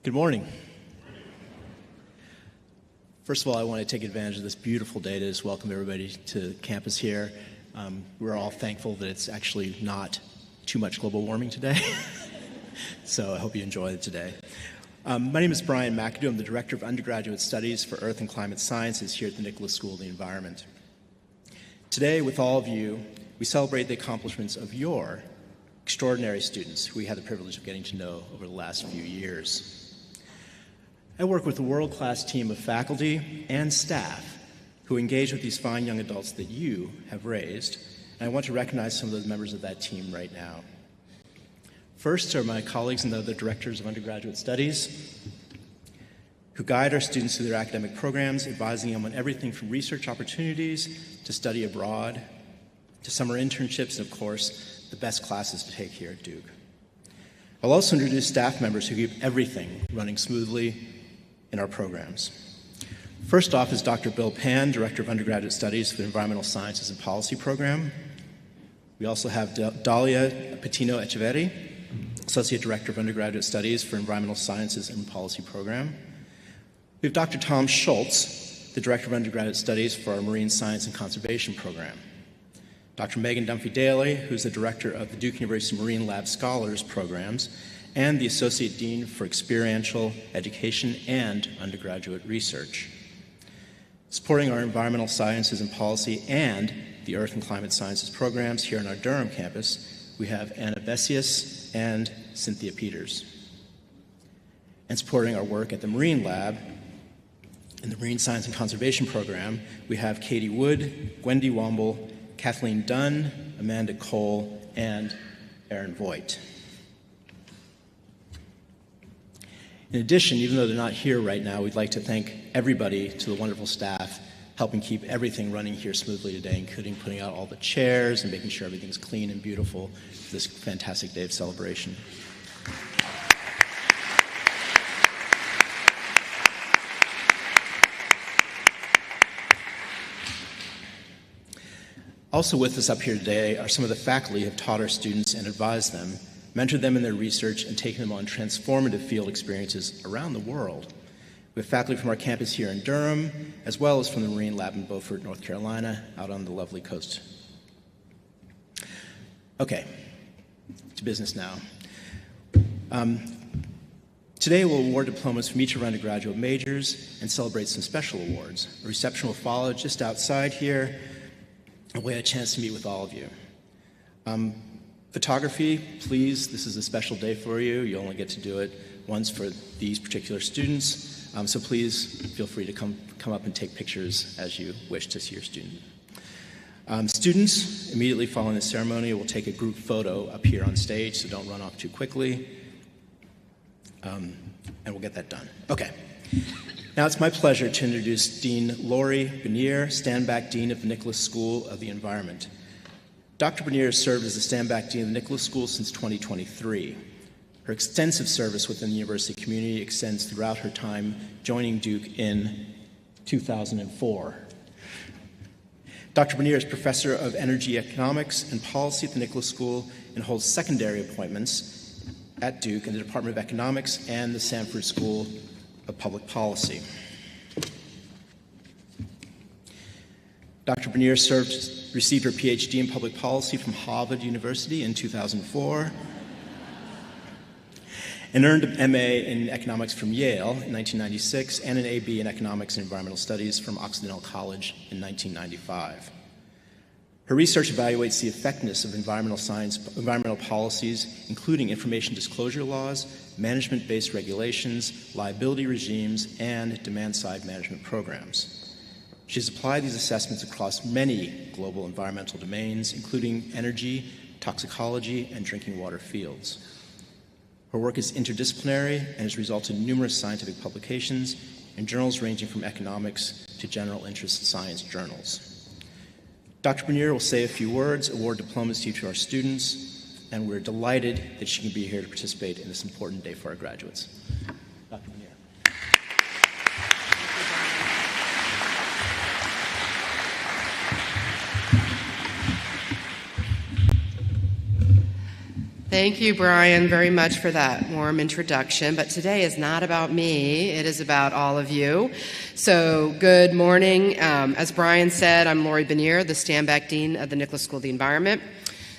Good morning. First of all, I want to take advantage of this beautiful day to just welcome everybody to campus here. We're all thankful that it's actually not too much global warming today, so I hope you enjoy it today. My name is Brian McAdoo. I'm the Director of Undergraduate Studies for Earth and Climate Sciences here at the Nicholas School of the Environment. Today, with all of you, we celebrate the accomplishments of your extraordinary students who we had the privilege of getting to know over the last few years. I work with a world-class team of faculty and staff who engage with these fine young adults that you have raised, and I want to recognize some of those members of that team right now. First are my colleagues and the other directors of undergraduate studies who guide our students through their academic programs, advising them on everything from research opportunities to study abroad, to summer internships, and of course, the best classes to take here at Duke. I'll also introduce staff members who keep everything running smoothly in our programs. First off is Dr. Bill Pan, Director of Undergraduate Studies for the Environmental Sciences and Policy Program. We also have Dalia Patino Echeverri, Associate Director of Undergraduate Studies for Environmental Sciences and Policy Program. We have Dr. Tom Schultz, the Director of Undergraduate Studies for our Marine Science and Conservation Program. Dr. Megan Dunphy-Daly, who's the Director of the Duke University Marine Lab Scholars Programs, and the Associate Dean for Experiential Education and Undergraduate Research. Supporting our Environmental Sciences and Policy and the Earth and Climate Sciences programs here on our Durham campus, we have Anna Bessius and Cynthia Peters. And supporting our work at the Marine Lab and the Marine Science and Conservation Program, we have Katie Wood, Wendy Womble, Kathleen Dunn, Amanda Cole, and Aaron Voigt. In addition, even though they're not here right now, we'd like to thank everybody, to the wonderful staff, helping keep everything running here smoothly today, including putting out all the chairs and making sure everything's clean and beautiful for this fantastic day of celebration. Also with us up here today are some of the faculty who have taught our students and advised them, mentored them in their research, and taken them on transformative field experiences around the world. We have faculty from our campus here in Durham, as well as from the Marine Lab in Beaufort, North Carolina, out on the lovely coast. Okay, to business now. Today we'll award diplomas from each of our undergraduate majors and celebrate some special awards. A reception will follow just outside here, and we had a chance to meet with all of you. Photography, please, this is a special day for you. You only get to do it once for these particular students, so please feel free to come up and take pictures as you wish to see your student. Students, immediately following the ceremony, will take a group photo up here on stage, so don't run off too quickly, and we'll get that done. Okay. Now it's my pleasure to introduce Dean Lori Benier, Standback Dean of the Nicholas School of the Environment. Dr. Benier has served as the Standback Dean of the Nicholas School since 2023. Her extensive service within the university community extends throughout her time joining Duke in 2004. Dr. Benier is Professor of Energy Economics and Policy at the Nicholas School and holds secondary appointments at Duke in the Department of Economics and the Sanford School of Public Policy. Dr. Benier received her PhD in public policy from Harvard University in 2004 and earned an MA in economics from Yale in 1996 and an AB in economics and environmental studies from Occidental College in 1995. Her research evaluates the effectiveness of environmental policies, including information disclosure laws, management-based regulations, liability regimes, and demand-side management programs. She has applied these assessments across many global environmental domains, including energy, toxicology, and drinking water fields. Her work is interdisciplinary and has resulted in numerous scientific publications in journals ranging from economics to general interest science journals. Dr. Benier will say a few words, award diplomas to our students, and we're delighted that she can be here to participate in this important day for our graduates. Dr. Benier. Thank you, Brian, very much for that warm introduction. But today is not about me. It is about all of you. So good morning. As Brian said, I'm Lori Benier, the Stanback Dean of the Nicholas School of the Environment.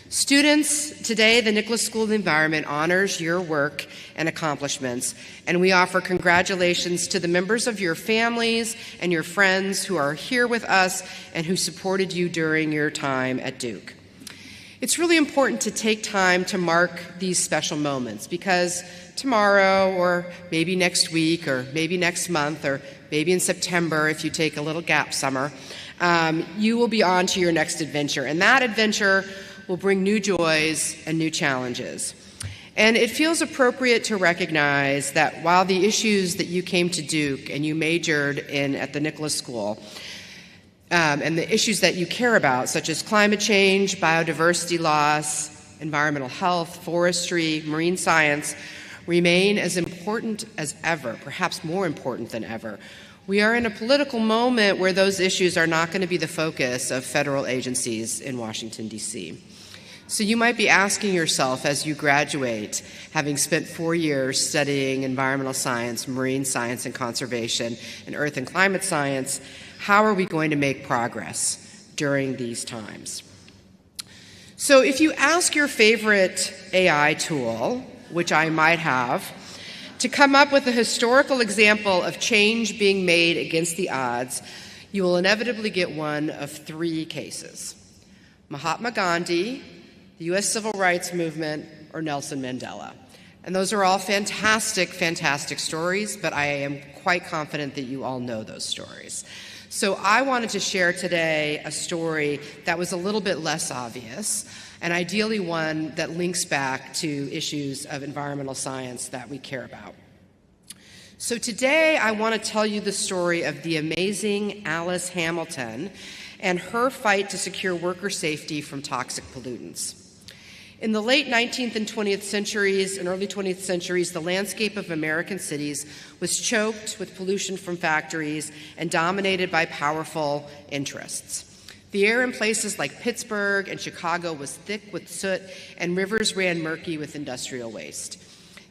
Students, today the Nicholas School of the Environment honors your work and accomplishments, and we offer congratulations to the members of your families and your friends who are here with us and who supported you during your time at Duke. It's really important to take time to mark these special moments because tomorrow or maybe next week or maybe next month or maybe in September if you take a little gap summer, you will be on to your next adventure. And that adventure will bring new joys and new challenges. And it feels appropriate to recognize that while the issues that you came to Duke and you majored in at the Nicholas School, and the issues that you care about, such as climate change, biodiversity loss, environmental health, forestry, marine science, remain as important as ever, perhaps more important than ever. We are in a political moment where those issues are not going to be the focus of federal agencies in Washington, D.C. So you might be asking yourself as you graduate, having spent 4 years studying environmental science, marine science and conservation, and earth and climate science, how are we going to make progress during these times? So if you ask your favorite AI tool, which I might have, to come up with a historical example of change being made against the odds, you will inevitably get one of 3 cases: Mahatma Gandhi, the U.S. Civil Rights Movement, or Nelson Mandela. And those are all fantastic, fantastic stories, but I am quite confident that you all know those stories. So I wanted to share today a story that was a little bit less obvious, and ideally one that links back to issues of environmental science that we care about. So today I want to tell you the story of the amazing Alice Hamilton and her fight to secure worker safety from toxic pollutants. In the late 19th and 20th centuries and early 20th centuries, the landscape of American cities was choked with pollution from factories and dominated by powerful interests. The air in places like Pittsburgh and Chicago was thick with soot, and rivers ran murky with industrial waste.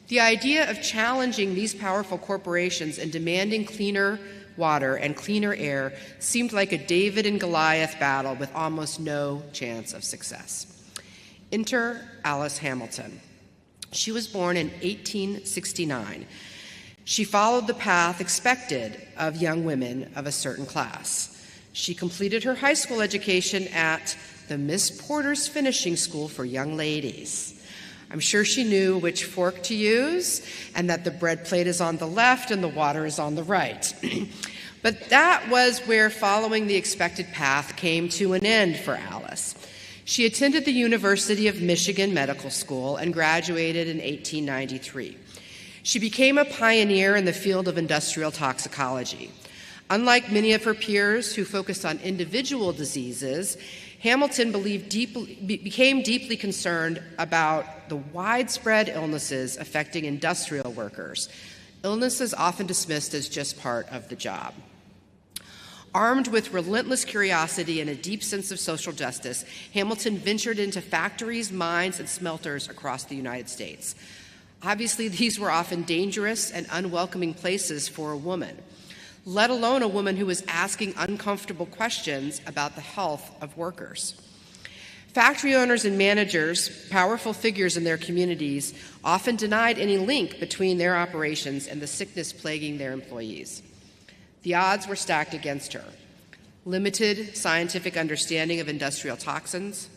The idea of challenging these powerful corporations and demanding cleaner water and cleaner air seemed like a David and Goliath battle with almost no chance of success. Enter Alice Hamilton. She was born in 1869. She followed the path expected of young women of a certain class. She completed her high school education at the Miss Porter's Finishing School for Young Ladies. I'm sure she knew which fork to use and that the bread plate is on the left and the water is on the right. But that was where following the expected path came to an end for Alice. She attended the University of Michigan Medical School and graduated in 1893. She became a pioneer in the field of industrial toxicology. Unlike many of her peers who focused on individual diseases, Hamilton became deeply concerned about the widespread illnesses affecting industrial workers, illnesses often dismissed as just part of the job. Armed with relentless curiosity and a deep sense of social justice, Hamilton ventured into factories, mines, and smelters across the United States. Obviously, these were often dangerous and unwelcoming places for a woman, let alone a woman who was asking uncomfortable questions about the health of workers. Factory owners and managers, powerful figures in their communities, often denied any link between their operations and the sickness plaguing their employees. The odds were stacked against her. Limited scientific understanding of industrial toxins,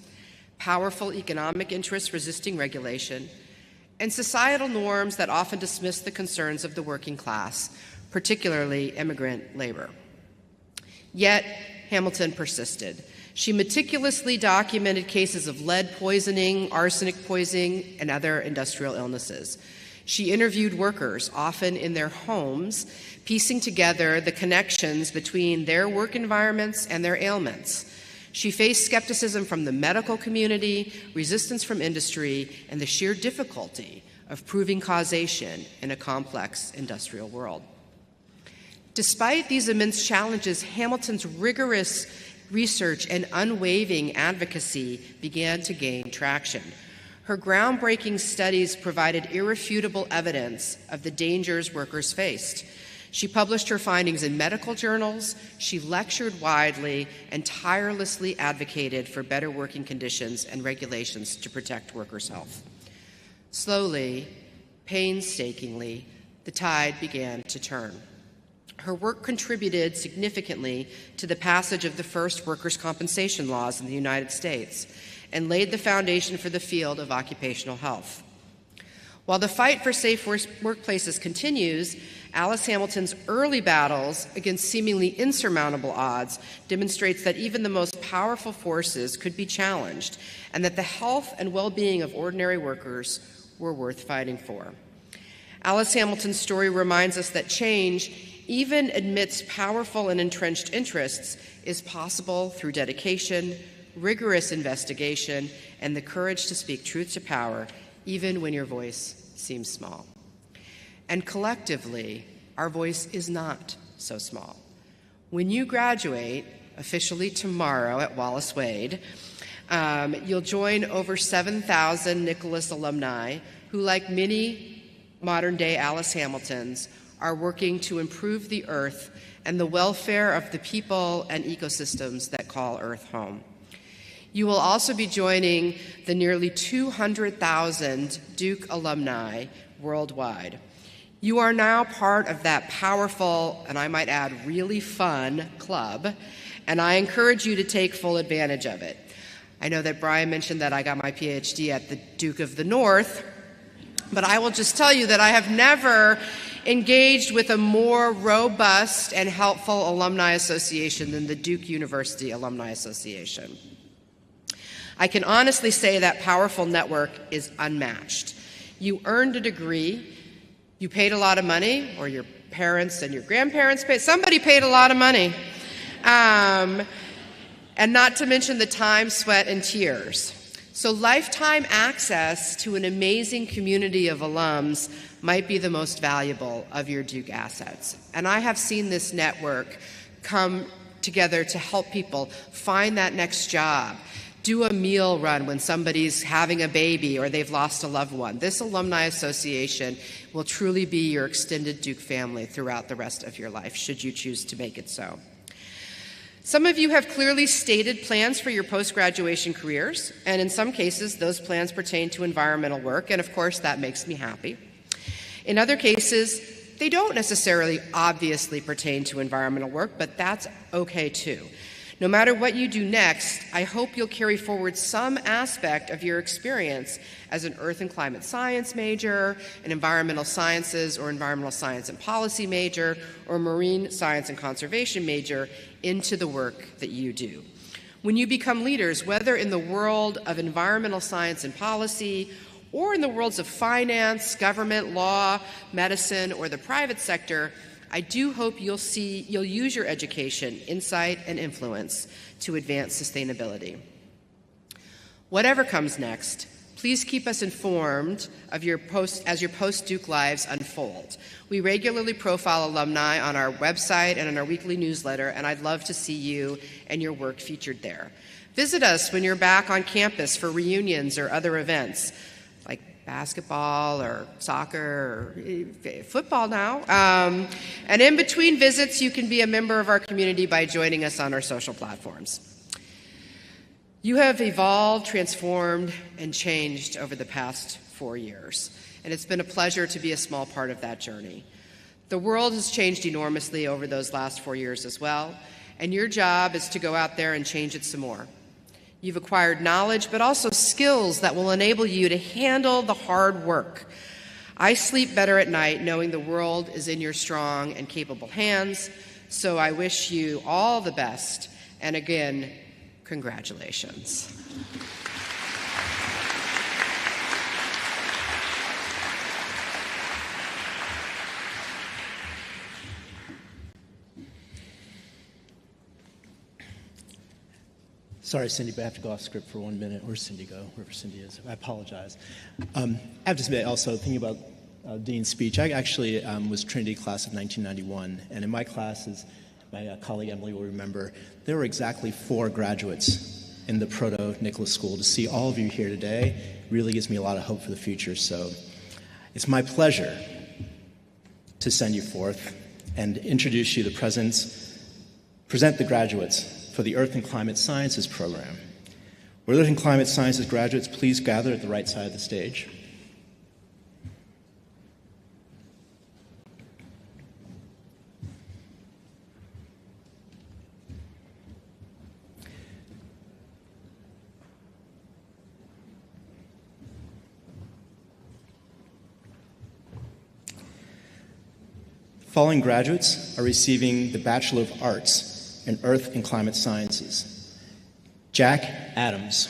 powerful economic interests resisting regulation, and societal norms that often dismiss the concerns of the working class, particularly immigrant labor. Yet, Hamilton persisted. She meticulously documented cases of lead poisoning, arsenic poisoning, and other industrial illnesses. She interviewed workers, often in their homes, piecing together the connections between their work environments and their ailments. She faced skepticism from the medical community, resistance from industry, and the sheer difficulty of proving causation in a complex industrial world. Despite these immense challenges, Hamilton's rigorous research and unwavering advocacy began to gain traction. Her groundbreaking studies provided irrefutable evidence of the dangers workers faced. She published her findings in medical journals, she lectured widely, and tirelessly advocated for better working conditions and regulations to protect workers' health. Slowly, painstakingly, the tide began to turn. Her work contributed significantly to the passage of the first workers' compensation laws in the United States and laid the foundation for the field of occupational health. While the fight for safe workplaces continues, Alice Hamilton's early battles against seemingly insurmountable odds demonstrates that even the most powerful forces could be challenged and that the health and well-being of ordinary workers were worth fighting for. Alice Hamilton's story reminds us that change, even amidst powerful and entrenched interests, is possible through dedication, rigorous investigation, and the courage to speak truth to power, even when your voice seems small. And collectively, our voice is not so small. When you graduate, officially tomorrow at Wallace Wade, you'll join over 7,000 Nicholas alumni who, like many modern-day Alice Hamiltons, are working to improve the Earth and the welfare of the people and ecosystems that call Earth home. You will also be joining the nearly 200,000 Duke alumni worldwide. You are now part of that powerful, and I might add, really fun club, and I encourage you to take full advantage of it. I know that Brian mentioned that I got my PhD at the Duke of the North, but I will just tell you that I have never engaged with a more robust and helpful alumni association than the Duke University Alumni Association. I can honestly say that powerful network is unmatched. You earned a degree, you paid a lot of money, or your parents and your grandparents paid, somebody paid a lot of money. And not to mention the time, sweat, and tears. So lifetime access to an amazing community of alums might be the most valuable of your Duke assets. And I have seen this network come together to help people find that next job, do a meal run when somebody's having a baby or they've lost a loved one. This alumni association will truly be your extended Duke family throughout the rest of your life, should you choose to make it so. Some of you have clearly stated plans for your post-graduation careers, and in some cases, those plans pertain to environmental work, and of course, that makes me happy. In other cases, they don't necessarily obviously pertain to environmental work, but that's okay too. No matter what you do next, I hope you'll carry forward some aspect of your experience as an Earth and Climate Science major, an Environmental Sciences or Environmental Science and Policy major, or Marine Science and Conservation major into the work that you do. When you become leaders, whether in the world of environmental science and policy, or in the worlds of finance, government, law, medicine, or the private sector, I do hope you'll use your education, insight, and influence to advance sustainability. Whatever comes next, please keep us informed of as your post-Duke lives unfold. We regularly profile alumni on our website and in our weekly newsletter, and I'd love to see you and your work featured there. Visit us when you're back on campus for reunions or other events, like basketball or soccer or football now. And in between visits, you can be a member of our community by joining us on our social platforms. You have evolved, transformed, and changed over the past 4 years, and it's been a pleasure to be a small part of that journey. The world has changed enormously over those last 4 years as well, and your job is to go out there and change it some more. You've acquired knowledge, but also skills that will enable you to handle the hard work. I sleep better at night knowing the world is in your strong and capable hands, so I wish you all the best, and again, congratulations. Sorry, Cindy, but I have to go off script for 1 minute. Where's Cindy go? Wherever Cindy is. I apologize. I have to say, also, thinking about Dean's speech, I actually was Trinity class of 1991, and in my classes, my colleague Emily will remember, there were exactly 4 graduates in the Proto-Nicholas School. To see all of you here today really gives me a lot of hope for the future. So it's my pleasure to send you forth and introduce you to present the graduates for the Earth and Climate Sciences program. Will Earth and Climate Sciences graduates please gather at the right side of the stage? Following graduates are receiving the Bachelor of Arts in Earth and Climate Sciences. Jack Adams.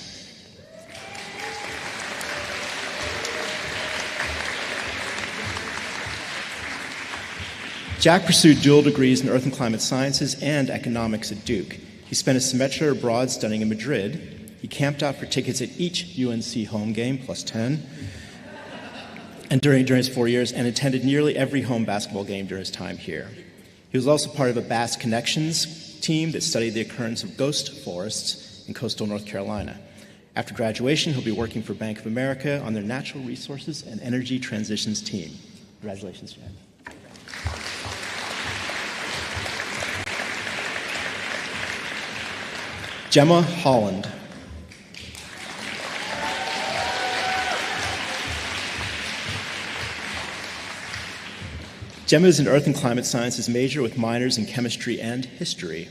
Jack pursued dual degrees in Earth and Climate Sciences and Economics at Duke. He spent a semester abroad studying in Madrid. He camped out for tickets at each UNC home game, plus 10, and during his 4 years, and attended nearly every home basketball game during his time here. He was also part of a Bass Connections team that studied the occurrence of ghost forests in coastal North Carolina. After graduation, he'll be working for Bank of America on their Natural Resources and Energy Transitions team. Congratulations, Jack. Gemma Holland. Gemma is an Earth and Climate Sciences major with minors in chemistry and history.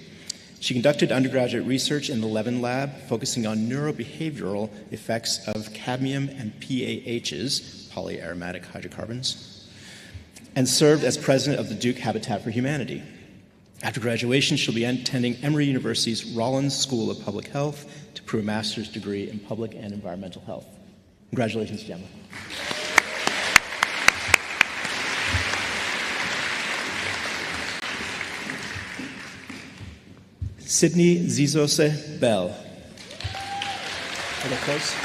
She conducted undergraduate research in the Levin Lab, focusing on neurobehavioral effects of cadmium and PAHs, polyaromatic hydrocarbons, and served as president of the Duke Habitat for Humanity. After graduation, she'll be attending Emory University's Rollins School of Public Health to pursue a master's degree in public and environmental health. Congratulations, Gemma. Sydney Zizose Bell. Are they close?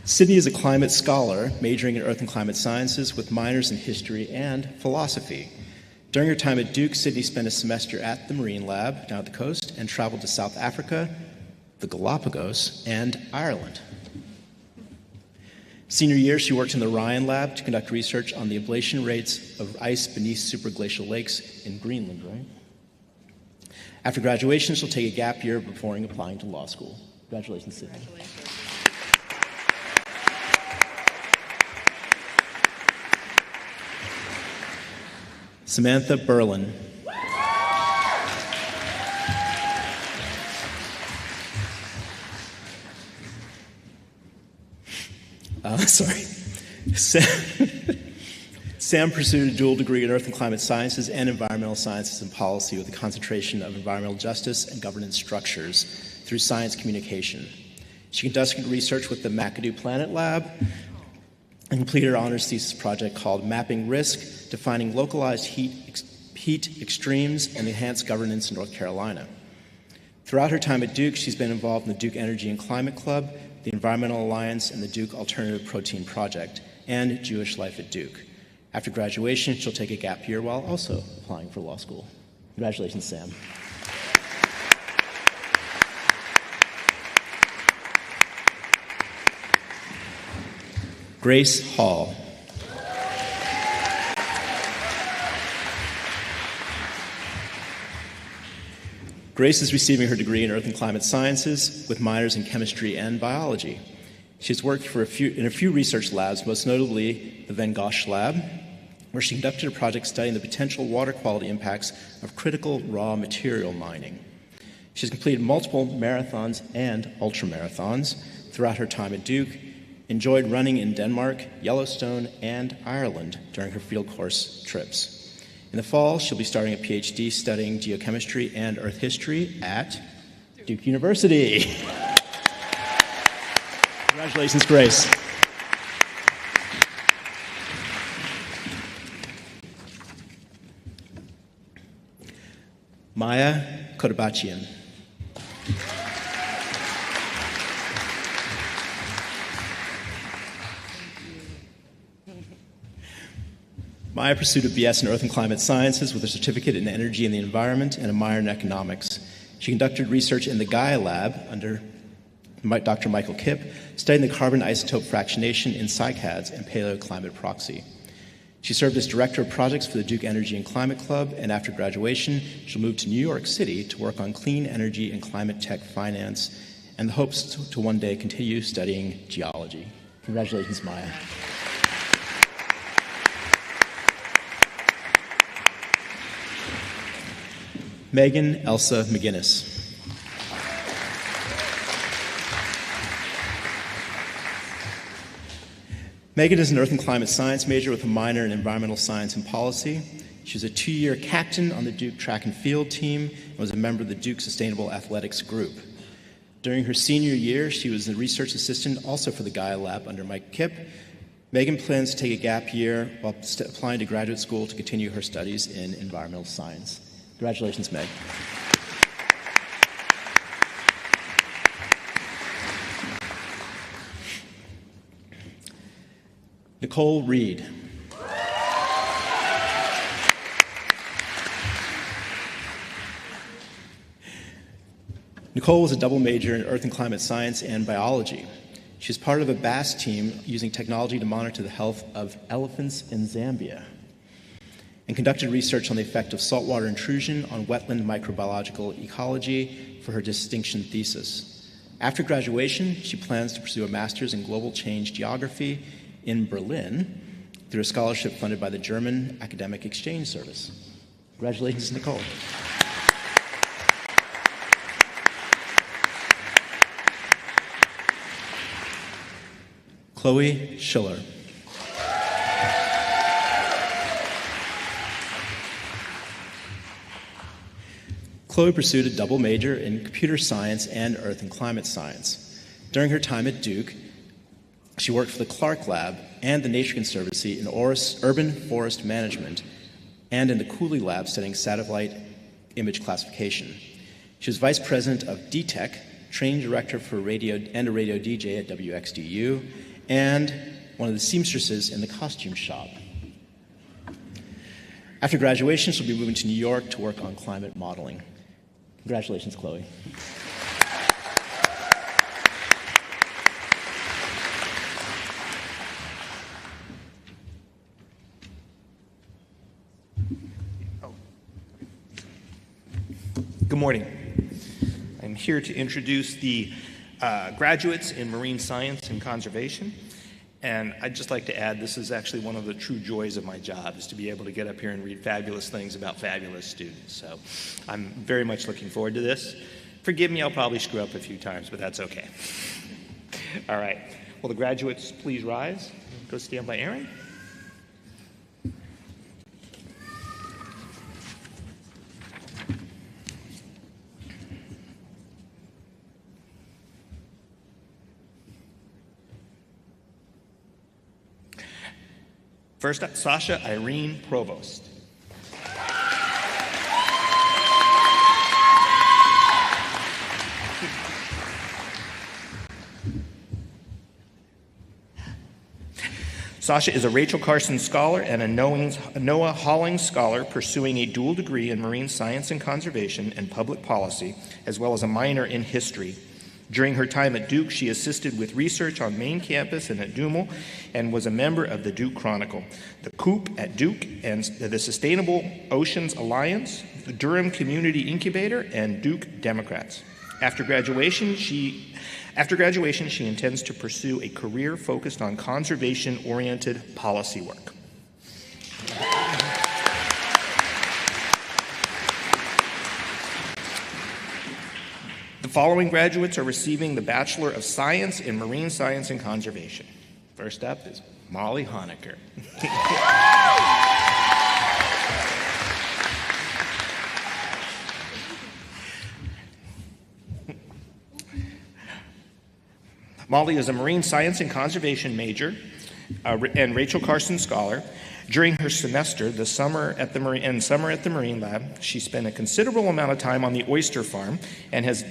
Sydney is a climate scholar majoring in Earth and Climate Sciences with minors in history and philosophy. During her time at Duke, Sydney spent a semester at the Marine Lab down at the coast and traveled to South Africa, the Galapagos, and Ireland. Senior year, she worked in the Ryan Lab to conduct research on the ablation rates of ice beneath superglacial lakes in Greenland, right? After graduation, she'll take a gap year before applying to law school. Congratulations, Sydney. Congratulations. Samantha Berlin. Sam pursued a dual degree in Earth and Climate Sciences and Environmental Sciences and Policy with a concentration of environmental justice and governance structures through science communication. She conducted research with the McAdoo Planet Lab and completed her honors thesis project called Mapping Risk, Defining Localized Heat Extremes and Enhanced Governance in North Carolina. Throughout her time at Duke, she's been involved in the Duke Energy and Climate Club, the Environmental Alliance, and the Duke Alternative Protein Project, and Jewish Life at Duke. After graduation, she'll take a gap year while also applying for law school. Congratulations, Sam. Grace Hall. Grace is receiving her degree in Earth and Climate Sciences with minors in chemistry and biology. She's worked in a few research labs, most notably the Van Gogh Lab, where she conducted a project studying the potential water quality impacts of critical raw material mining. She's completed multiple marathons and ultramarathons throughout her time at Duke, enjoyed running in Denmark, Yellowstone, and Ireland during her field course trips. In the fall, she'll be starting a PhD studying geochemistry and Earth history at Duke University. Congratulations, Grace. Maya Kodabachian. Maya pursued a BS in Earth and Climate Sciences with a certificate in Energy and the Environment and a minor in Economics. She conducted research in the Gaia Lab under Dr. Michael Kipp, studying the carbon isotope fractionation in cycads and paleoclimate proxy. She served as director of projects for the Duke Energy and Climate Club, and after graduation, she'll move to New York City to work on clean energy and climate tech finance, and the hopes to one day continue studying geology. Congratulations, Maya. Megan Elsa McGinnis. Megan is an Earth and Climate Science major with a minor in Environmental Science and Policy. She was a 2-year captain on the Duke track and field team and was a member of the Duke Sustainable Athletics group. During her senior year, she was a research assistant also for the Gaia Lab under Mike Kipp. Megan plans to take a gap year while applying to graduate school to continue her studies in environmental science. Congratulations, Meg. Nicole Reed. Nicole was a double major in Earth and Climate Science and Biology. She was part of a BASS team using technology to monitor the health of elephants in Zambia and conducted research on the effect of saltwater intrusion on wetland microbiological ecology for her distinction thesis. After graduation, she plans to pursue a master's in global change geography in Berlin through a scholarship funded by the German Academic Exchange Service. Congratulations, Nicole. Chloe Schiller. Chloe pursued a double major in computer science and Earth and Climate Science. During her time at Duke, she worked for the Clark Lab and the Nature Conservancy in urban forest management and in the Cooley Lab studying satellite image classification. She was vice president of DTEC, training director for radio and a radio DJ at WXDU, and one of the seamstresses in the costume shop. After graduation, she'll be moving to New York to work on climate modeling. Congratulations, Chloe. Good morning. I'm here to introduce the graduates in marine science and conservation. And I'd just like to add, this is actually one of the true joys of my job, is to be able to get up here and read fabulous things about fabulous students. So I'm very much looking forward to this. Forgive me, I'll probably screw up a few times, but that's okay. All right. Will the graduates please rise? Go stand by Aaron. First up, Sasha Irene Provost. Sasha is a Rachel Carson Scholar and a Noah Hollings Scholar pursuing a dual degree in marine science and conservation and public policy, as well as a minor in history. During her time at Duke, she assisted with research on main campus and at Dumel and was a member of the Duke Chronicle, the COOP at Duke, and the Sustainable Oceans Alliance, the Durham Community Incubator, and Duke Democrats. After graduation, she intends to pursue a career focused on conservation-oriented policy work. The following graduates are receiving the Bachelor of Science in Marine Science and Conservation. First up is Molly Honecker. Molly is a Marine Science and Conservation major and Rachel Carson Scholar. During her semester, summer at the Marine Lab, she spent a considerable amount of time on the oyster farm and has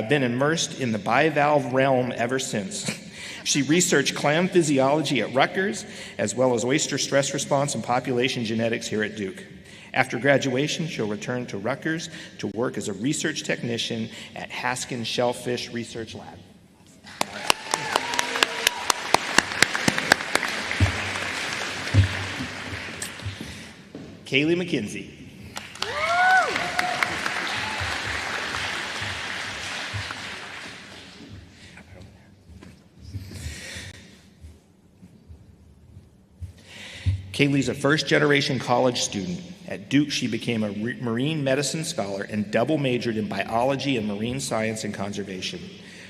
been immersed in the bivalve realm ever since. She researched clam physiology at Rutgers, as well as oyster stress response and population genetics here at Duke. After graduation, she'll return to Rutgers to work as a research technician at Haskins Shellfish Research Lab. Kaylee McKenzie. Kaylee's a first-generation college student. At Duke, she became a marine medicine scholar and double majored in biology and marine science and conservation.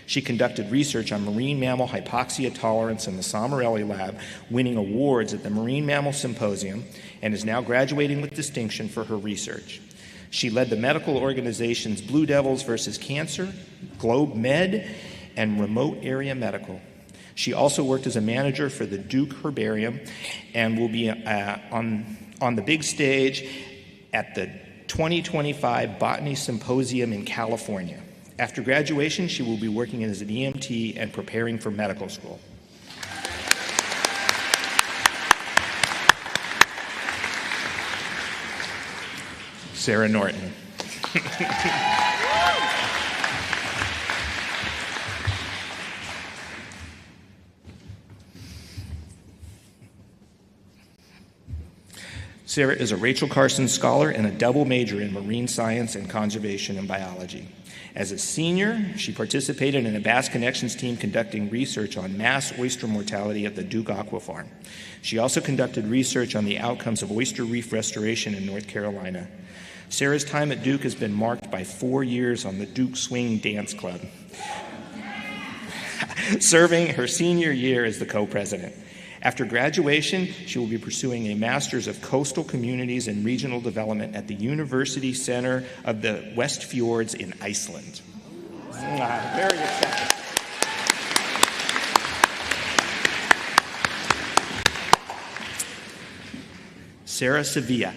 She conducted research on marine mammal hypoxia tolerance in the Somarelli Lab, winning awards at the Marine Mammal Symposium, and is now graduating with distinction for her research. She led the medical organizations Blue Devils versus Cancer, Globe Med, and Remote Area Medical. She also worked as a manager for the Duke Herbarium and will be on the big stage at the 2025 Botany Symposium in California. After graduation, she will be working as an EMT and preparing for medical school. Sarah Norton. Sarah is a Rachel Carson Scholar and a double major in marine science and conservation and biology. As a senior, she participated in a Bass Connections team conducting research on mass oyster mortality at the Duke Aqua Farm. She also conducted research on the outcomes of oyster reef restoration in North Carolina. Sarah's time at Duke has been marked by 4 years on the Duke Swing Dance Club, serving her senior year as the co-president. After graduation, she will be pursuing a Master's of Coastal Communities and Regional Development at the University Center of the West Fjords in Iceland. Very exciting. Sarah Sevilla.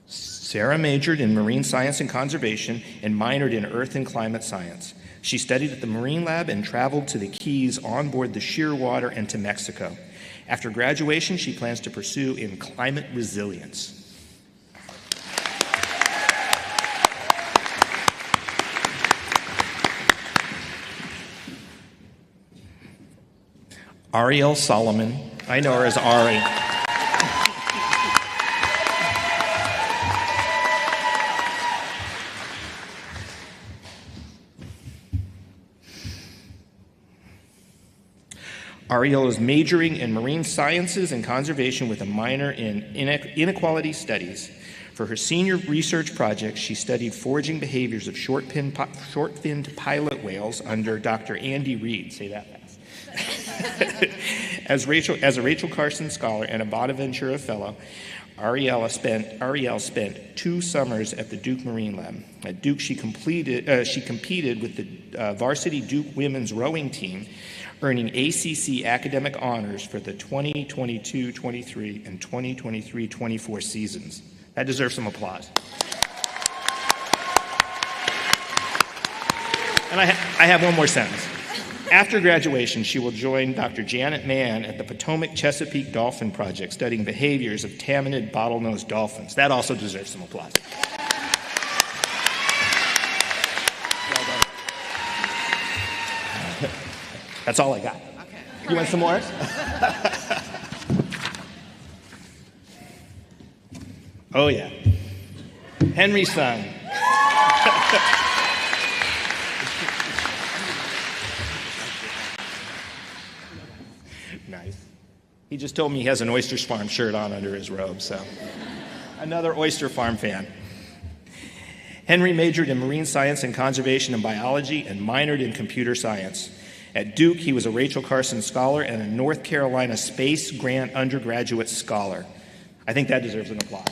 Sarah majored in marine science and conservation and minored in earth and climate science. She studied at the Marine Lab and traveled to the Keys on board the Shearwater and to Mexico. After graduation, she plans to pursue in climate resilience. Ariel Solomon. I know her as Ari. Ariel is majoring in marine sciences and conservation with a minor in inequality studies. For her senior research project, she studied foraging behaviors of short-finned pilot whales under Dr. Andy Reid. Say that fast. As a Rachel Carson Scholar and a Bonaventura Fellow, Ariel spent 2 summers at the Duke Marine Lab. At Duke, she competed with the varsity Duke women's rowing team, earning ACC academic honors for the 2022-23 and 2023-24 seasons. That deserves some applause. And I have one more sentence. After graduation, she will join Dr. Janet Mann at the Potomac Chesapeake Dolphin Project, studying behaviors of tamanid bottlenose dolphins. That also deserves some applause. That's all I got. Okay. You want some more? Oh, yeah. Henry's son. Nice. He just told me he has an Oyster Farm shirt on under his robe, so. Another Oyster Farm fan. Henry majored in marine science and conservation and biology and minored in computer science. At Duke, he was a Rachel Carson Scholar and a North Carolina Space Grant Undergraduate Scholar. I think that deserves an applause.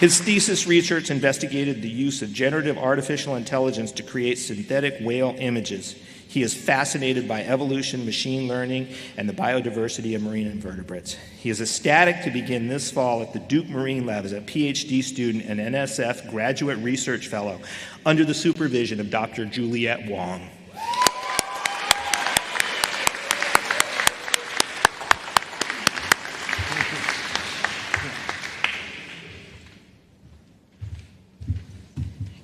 His thesis research investigated the use of generative artificial intelligence to create synthetic whale images. He is fascinated by evolution, machine learning, and the biodiversity of marine invertebrates. He is ecstatic to begin this fall at the Duke Marine Lab as a PhD student and NSF Graduate Research Fellow under the supervision of Dr. Juliette Wong.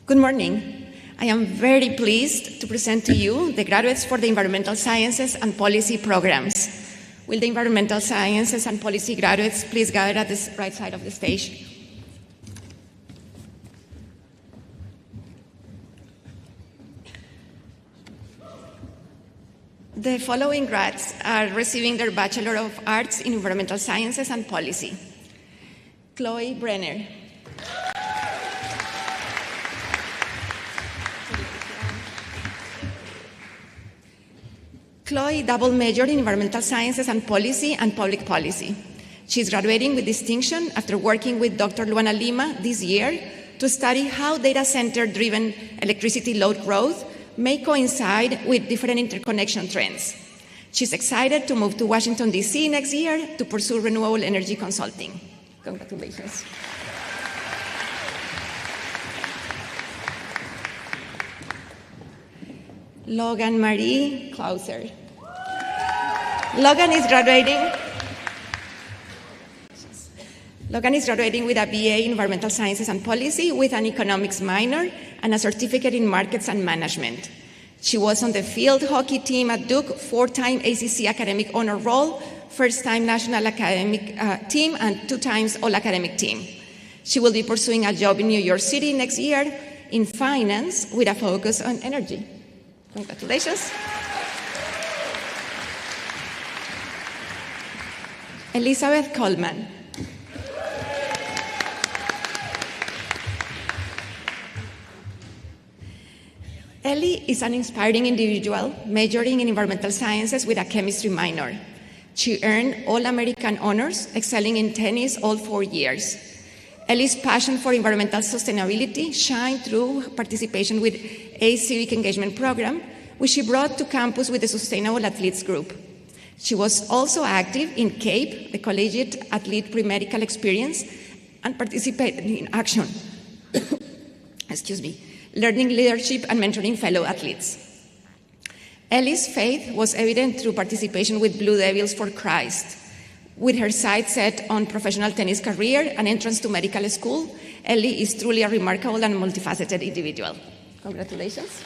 Good morning. I am very pleased to present to you the graduates for the Environmental Sciences and Policy programs. Will the Environmental Sciences and Policy graduates please gather at the right side of the stage? The following grads are receiving their Bachelor of Arts in Environmental Sciences and Policy. Chloe Brenner. Chloe double majored in Environmental Sciences and Policy and Public Policy. She is graduating with distinction after working with Dr. Luana Lima this year to study how data center-driven electricity load growth may coincide with different interconnection trends. She's excited to move to Washington, D.C. next year to pursue renewable energy consulting. Congratulations. Logan Marie Clauser. Logan is graduating with a BA in Environmental Sciences and Policy with an economics minor and a certificate in markets and management. She was on the field hockey team at Duke, 4-time ACC academic honor roll, first-time national academic team, and 2 times all-academic team. She will be pursuing a job in New York City next year in finance with a focus on energy. Congratulations. Elizabeth Coleman. Ellie is an inspiring individual majoring in environmental sciences with a chemistry minor. She earned All-American honors, excelling in tennis all 4 years. Ellie's passion for environmental sustainability shined through participation with a civic engagement program, which she brought to campus with the Sustainable Athletes Group. She was also active in CAPE, the Collegiate Athlete Pre-Medical Experience, and participated in Action, learning leadership and mentoring fellow athletes. Ellie's faith was evident through participation with Blue Devils for Christ. With her sights set on professional tennis career and entrance to medical school, Ellie is truly a remarkable and multifaceted individual. Congratulations.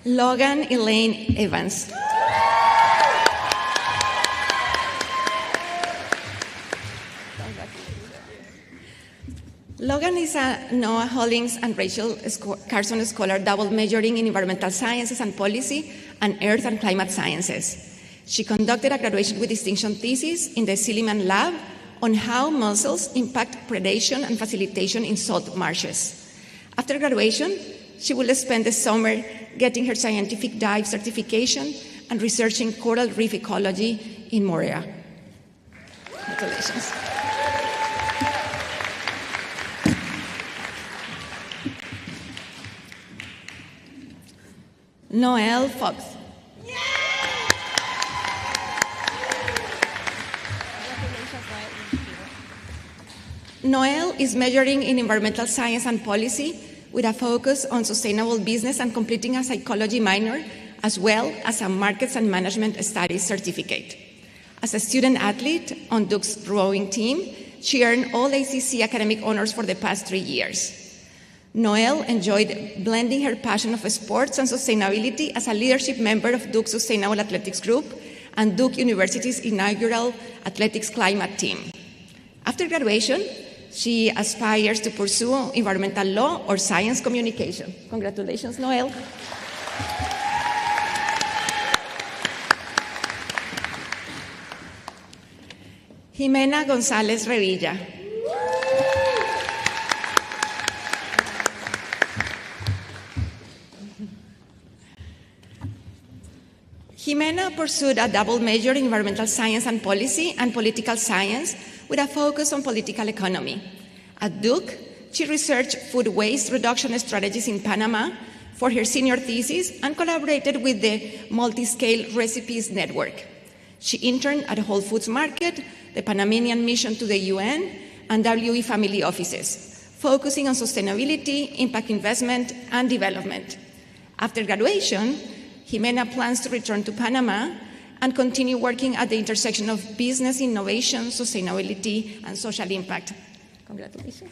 Logan Elaine Evans. Logan is a Noah Hollings and Rachel Carson Scholar double majoring in environmental sciences and policy and earth and climate sciences. She conducted a graduation with distinction thesis in the Silliman Lab on how mussels impact predation and facilitation in salt marshes. After graduation, she will spend the summer getting her scientific dive certification and researching coral reef ecology in Moorea. Congratulations. Noelle Fox. Noelle is majoring in environmental science and policy with a focus on sustainable business and completing a psychology minor, as well as a markets and management studies certificate. As a student athlete on Duke's rowing team, she earned all ACC academic honors for the past 3 years. Noelle enjoyed blending her passion of sports and sustainability as a leadership member of Duke's Sustainable Athletics Group and Duke University's inaugural Athletics Climate Team. After graduation, she aspires to pursue environmental law or science communication. Congratulations, Noelle. Jimena González Revilla. Jimena pursued a double major in environmental science and policy and political science with a focus on political economy. At Duke, she researched food waste reduction strategies in Panama for her senior thesis and collaborated with the Multi-Scale Recipes Network. She interned at Whole Foods Market, the Panamanian Mission to the UN, and WE Family Offices, focusing on sustainability, impact investment, and development. After graduation, Jimena plans to return to Panama and continue working at the intersection of business, innovation, sustainability, and social impact. Congratulations.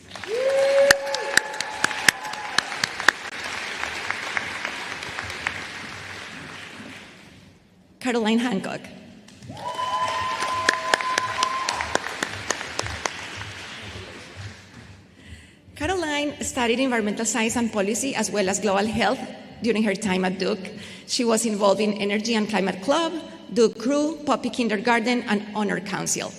Caroline Hancock. Caroline studied environmental science and policy as well as global health during her time at Duke. She was involved in Energy and Climate Club, Duke Crew, Poppy Kindergarten, and Honor Council.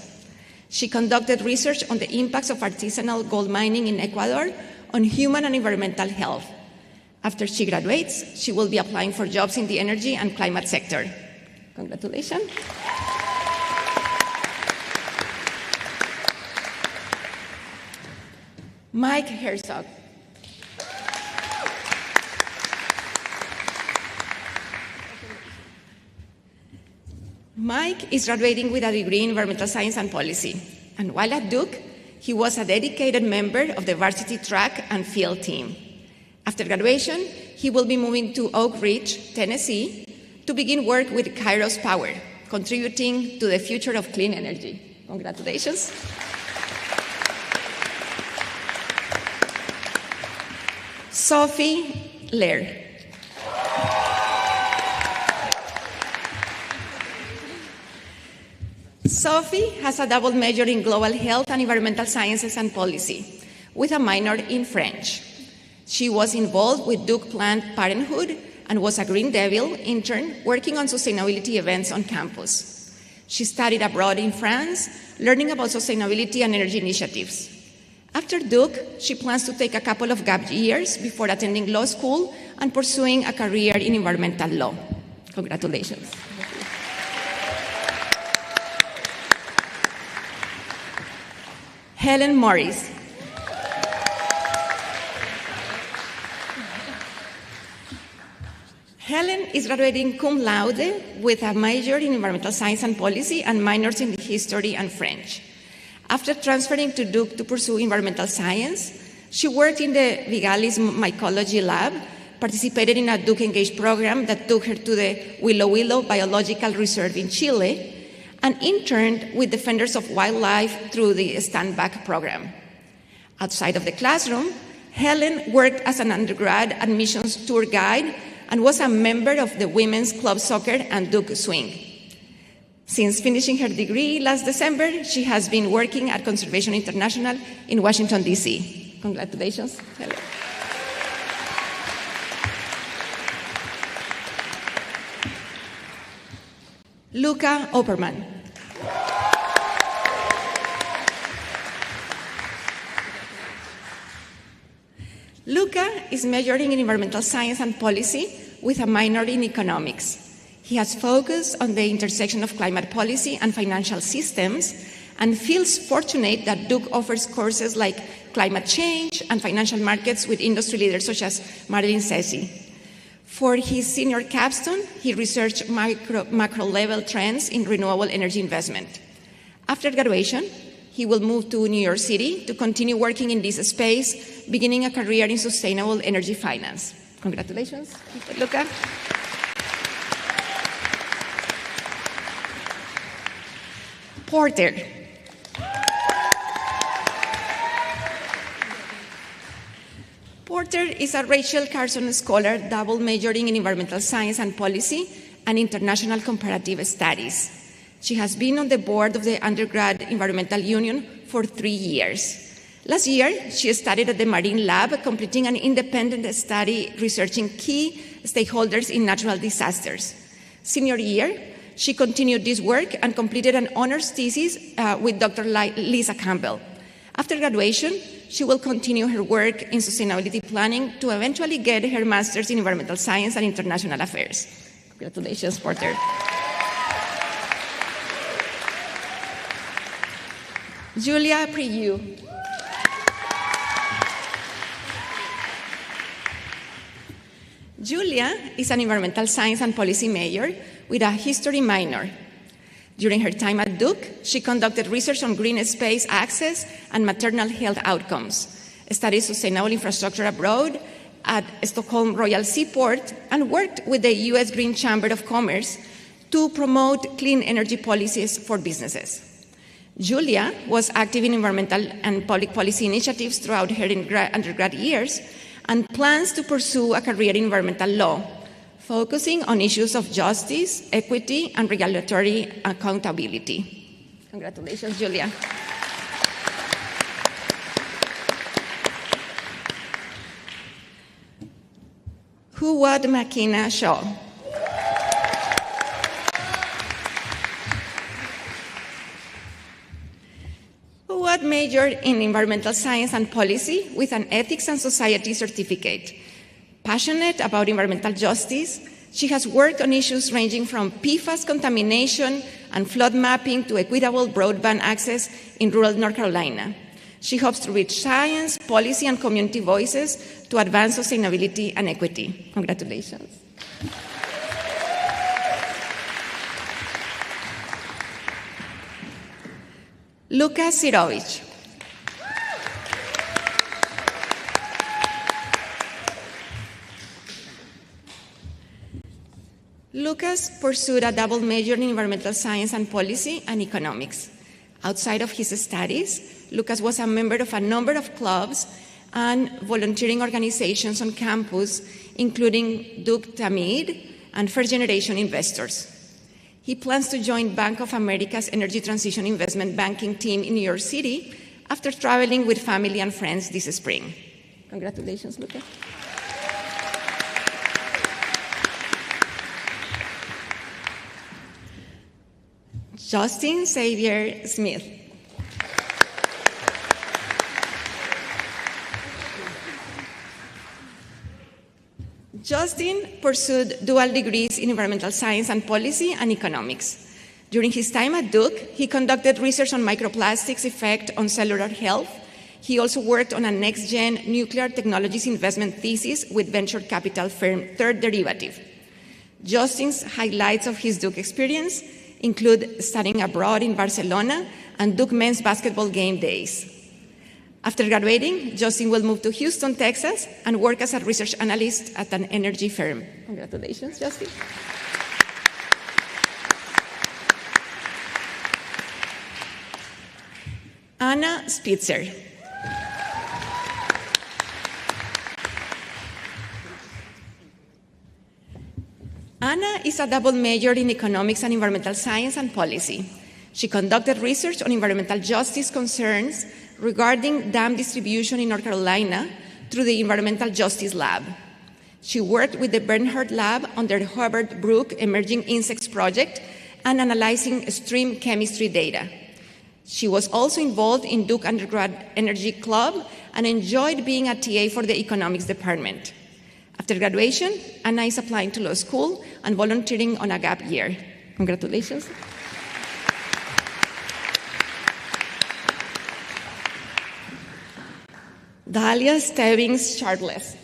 She conducted research on the impacts of artisanal gold mining in Ecuador on human and environmental health. After she graduates, she will be applying for jobs in the energy and climate sector. Congratulations. Mike Herzog. Mike is graduating with a degree in environmental science and policy. And while at Duke, he was a dedicated member of the varsity track and field team. After graduation, he will be moving to Oak Ridge, Tennessee, to begin work with Kairos Power, contributing to the future of clean energy. Congratulations. Sophie Lair. Sophie has a double major in global health and environmental sciences and policy, with a minor in French. She was involved with Duke Planned Parenthood and was a Green Devil intern working on sustainability events on campus. She studied abroad in France, learning about sustainability and energy initiatives. After Duke, she plans to take a couple of gap years before attending law school and pursuing a career in environmental law. Congratulations. Helen Morris. Helen is graduating cum laude with a major in environmental science and policy and minors in history and French. After transferring to Duke to pursue environmental science, she worked in the Vigalis Mycology Lab, participated in a Duke Engage program that took her to the Willow Willow Biological Reserve in Chile, and interned with Defenders of Wildlife through the Stand Back program. Outside of the classroom, Helen worked as an undergrad admissions tour guide and was a member of the Women's Club Soccer and Duke Swing. Since finishing her degree last December, she has been working at Conservation International in Washington, D.C. Congratulations, Helen. Luca Opperman. Luca is majoring in environmental science and policy with a minor in economics. He has focused on the intersection of climate policy and financial systems and feels fortunate that Duke offers courses like climate change and financial markets with industry leaders such as Marilyn Sessi. For his senior capstone, he researched macro-level trends in renewable energy investment. After graduation, he will move to New York City to continue working in this space, beginning a career in sustainable energy finance. Congratulations, Luca. Porter. Porter is a Rachel Carson Scholar, double majoring in environmental science and policy and international comparative studies. She has been on the board of the Undergrad Environmental Union for 3 years. Last year, she studied at the Marine Lab, completing an independent study researching key stakeholders in natural disasters. Senior year, she continued this work and completed an honors thesis with Dr. Lisa Campbell. After graduation, she will continue her work in sustainability planning to eventually get her master's in environmental science and international affairs. Congratulations, Porter. Julia Priyu. Julia is an environmental science and policy major with a history minor. During her time at Duke, she conducted research on green space access and maternal health outcomes, studied sustainable infrastructure abroad at Stockholm Royal Seaport, and worked with the U.S. Green Chamber of Commerce to promote clean energy policies for businesses. Julia was active in environmental and public policy initiatives throughout her undergrad years and plans to pursue a career in environmental law, focusing on issues of justice, equity, and regulatory accountability. Congratulations, Julia. Who What McKenna Shaw. What majored in environmental science and policy with an ethics and society certificate. Passionate about environmental justice, she has worked on issues ranging from PFAS contamination and flood mapping to equitable broadband access in rural North Carolina. She hopes to reach science, policy, and community voices to advance sustainability and equity. Congratulations. Lucas Sirovich. Lucas pursued a double major in environmental science and policy and economics. Outside of his studies, Lucas was a member of a number of clubs and volunteering organizations on campus, including Duke Tamid and First Generation Investors. He plans to join Bank of America's Energy Transition Investment Banking team in New York City after traveling with family and friends this spring. Congratulations, Lucas. Justin Xavier Smith. Justin pursued dual degrees in environmental science and policy and economics. During his time at Duke, he conducted research on microplastics' effect on cellular health. He also worked on a next-gen nuclear technologies investment thesis with venture capital firm Third Derivative. Justin's highlights of his Duke experience include studying abroad in Barcelona and Duke men's basketball game days. After graduating, Justin will move to Houston, Texas, and work as a research analyst at an energy firm. Congratulations, Justin. Anna Spitzer. Anna is a double major in economics and environmental science and policy. She conducted research on environmental justice concerns regarding dam distribution in North Carolina through the Environmental Justice Lab. She worked with the Bernhardt Lab on the Hubbard Brook Emerging Insects Project and analyzing stream chemistry data. She was also involved in Duke Undergrad Energy Club and enjoyed being a TA for the economics department. After graduation, Anna is applying to law school and volunteering on a gap year. Congratulations. Dahlia Stebbings Sharpless.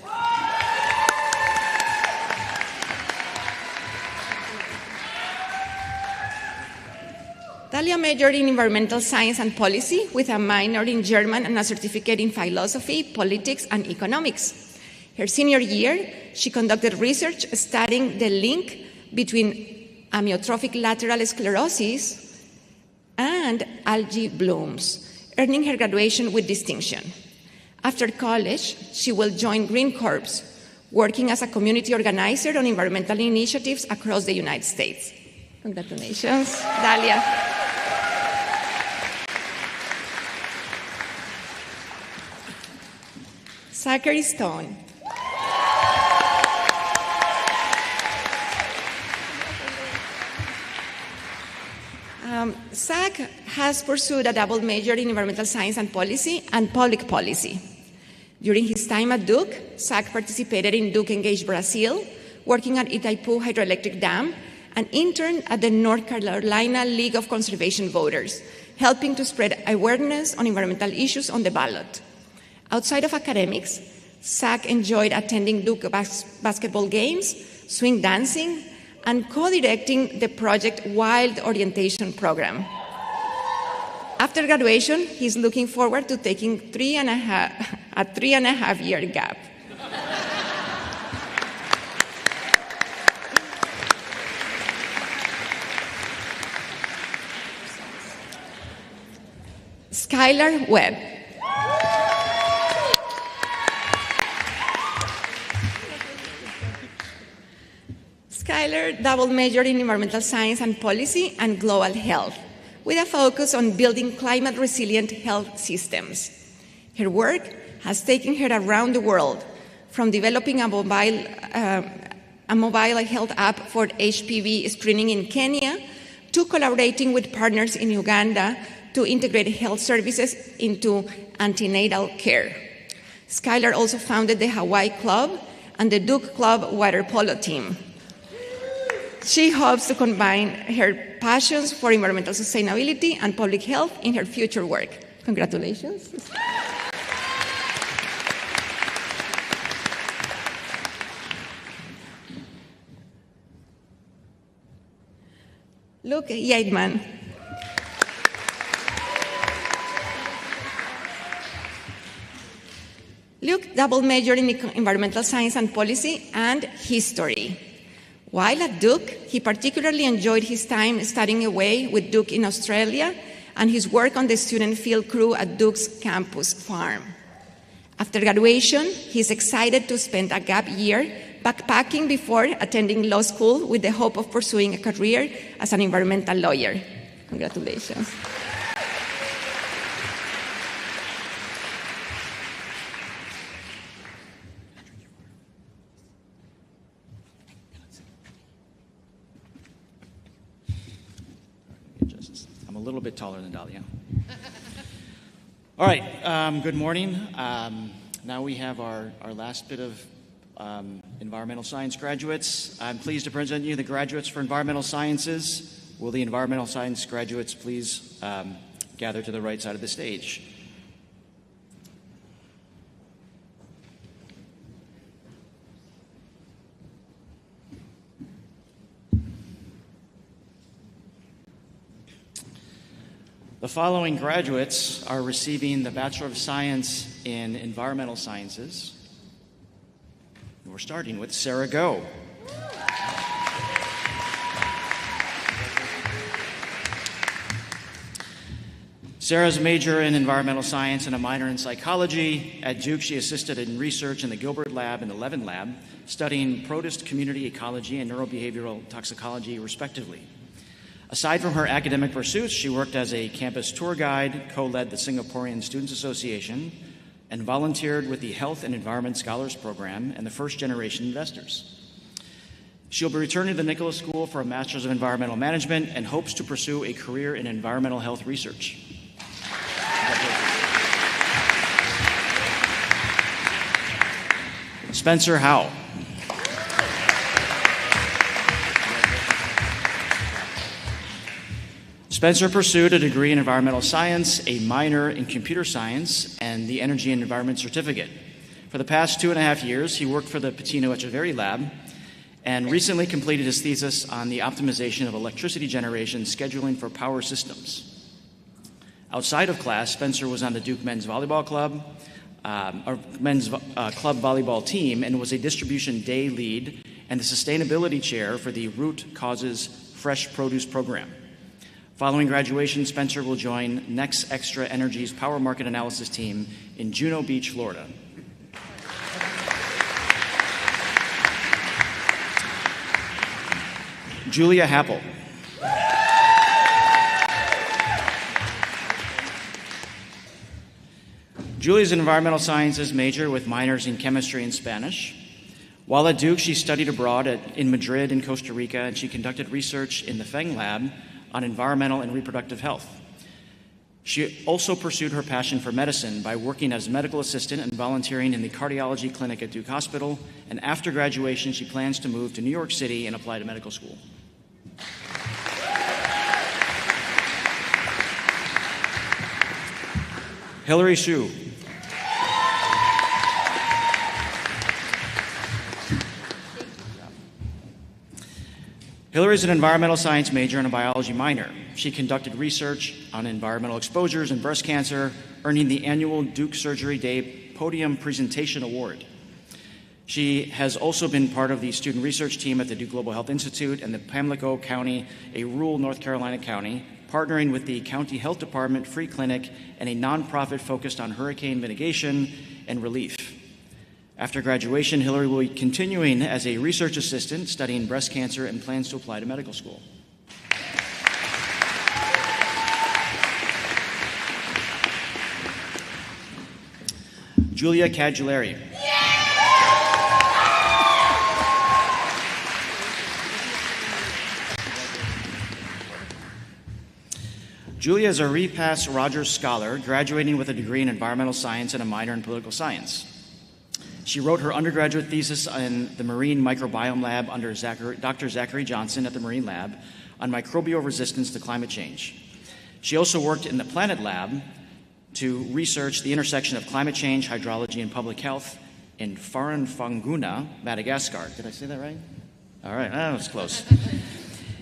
Dahlia majored in environmental science and policy with a minor in German and a certificate in philosophy, politics, and economics. Her senior year, she conducted research studying the link between amyotrophic lateral sclerosis and algae blooms, earning her graduation with distinction. After college, she will join Green Corps, working as a community organizer on environmental initiatives across the United States. Congratulations, Dahlia. Zachary Stone. Zach has pursued a double major in environmental science and policy and public policy. During his time at Duke, Zach participated in Duke Engage Brazil, working at Itaipu Hydroelectric Dam, and interned at the North Carolina League of Conservation Voters, helping to spread awareness on environmental issues on the ballot. Outside of academics, Zach enjoyed attending Duke basketball games, swing dancing, and co-directing the Project Wild orientation program. After graduation, he's looking forward to taking a 3.5-year gap. Skylar Webb. Skylar double majored in environmental science and policy and global health, with a focus on building climate-resilient health systems. Her work has taken her around the world, from developing a mobile health app for HPV screening in Kenya to collaborating with partners in Uganda to integrate health services into antenatal care. Skylar also founded the Hawaii Club and the Duke Club water polo team. She hopes to combine her passions for environmental sustainability and public health in her future work. Congratulations. Luke Yeidman. Luke double majored in environmental science and policy and history. While at Duke, he particularly enjoyed his time studying away with Duke in Australia and his work on the student field crew at Duke's campus farm. After graduation, he's excited to spend a gap year backpacking before attending law school with the hope of pursuing a career as an environmental lawyer. Congratulations. I'm a little bit taller than Dahlia. All right, good morning. Now we have our last bit of environmental science graduates. I'm pleased to present you the graduates for environmental sciences. Will the environmental science graduates please gather to the right side of the stage? The following graduates are receiving the Bachelor of Science in Environmental Sciences. We're starting with Sarah Go. Sarah's a major in environmental science and a minor in psychology. At Duke, she assisted in research in the Gilbert Lab and the Levin Lab, studying protist community ecology and neurobehavioral toxicology, respectively. Aside from her academic pursuits, she worked as a campus tour guide, co-led the Singaporean Students Association, and volunteered with the Health and Environment Scholars Program and the First Generation Investors. She'll be returning to the Nicholas School for a Master's of Environmental Management and hopes to pursue a career in environmental health research. Spencer Howe. Spencer pursued a degree in environmental science, a minor in computer science, and the Energy and Environment Certificate. For the past 2.5 years, he worked for the Patino Echeverry Lab and recently completed his thesis on the optimization of electricity generation scheduling for power systems. Outside of class, Spencer was on the Duke Men's Volleyball Club, men's club volleyball team, and was a distribution day lead and the sustainability chair for the Root Causes Fresh Produce program. Following graduation, Spencer will join Next Extra Energy's power market analysis team in Juno Beach, Florida. Julia Happel. Julia's an environmental sciences major with minors in chemistry and Spanish. While at Duke, she studied abroad in Madrid and Costa Rica, and she conducted research in the Feng Lab on environmental and reproductive health. She also pursued her passion for medicine by working as a medical assistant and volunteering in the cardiology clinic at Duke Hospital, and after graduation, she plans to move to New York City and apply to medical school. Hillary Hsu. Hillary is an environmental science major and a biology minor. She conducted research on environmental exposures and breast cancer, earning the annual Duke Surgery Day Podium Presentation Award. She has also been part of the student research team at the Duke Global Health Institute and the Pamlico County, a rural North Carolina county, partnering with the County Health Department, Free Clinic, and a nonprofit focused on hurricane mitigation and relief. After graduation, Hillary will be continuing as a research assistant studying breast cancer and plans to apply to medical school. Julia Cadulari. Julia is a Repass Rogers Scholar, graduating with a degree in environmental science and a minor in political science. She wrote her undergraduate thesis in the Marine Microbiome Lab under Dr. Zachary Johnson at the Marine Lab on microbial resistance to climate change. She also worked in the Planet Lab to research the intersection of climate change, hydrology, and public health in Faranfanguna, Madagascar. Did I say that right? All right, that was close.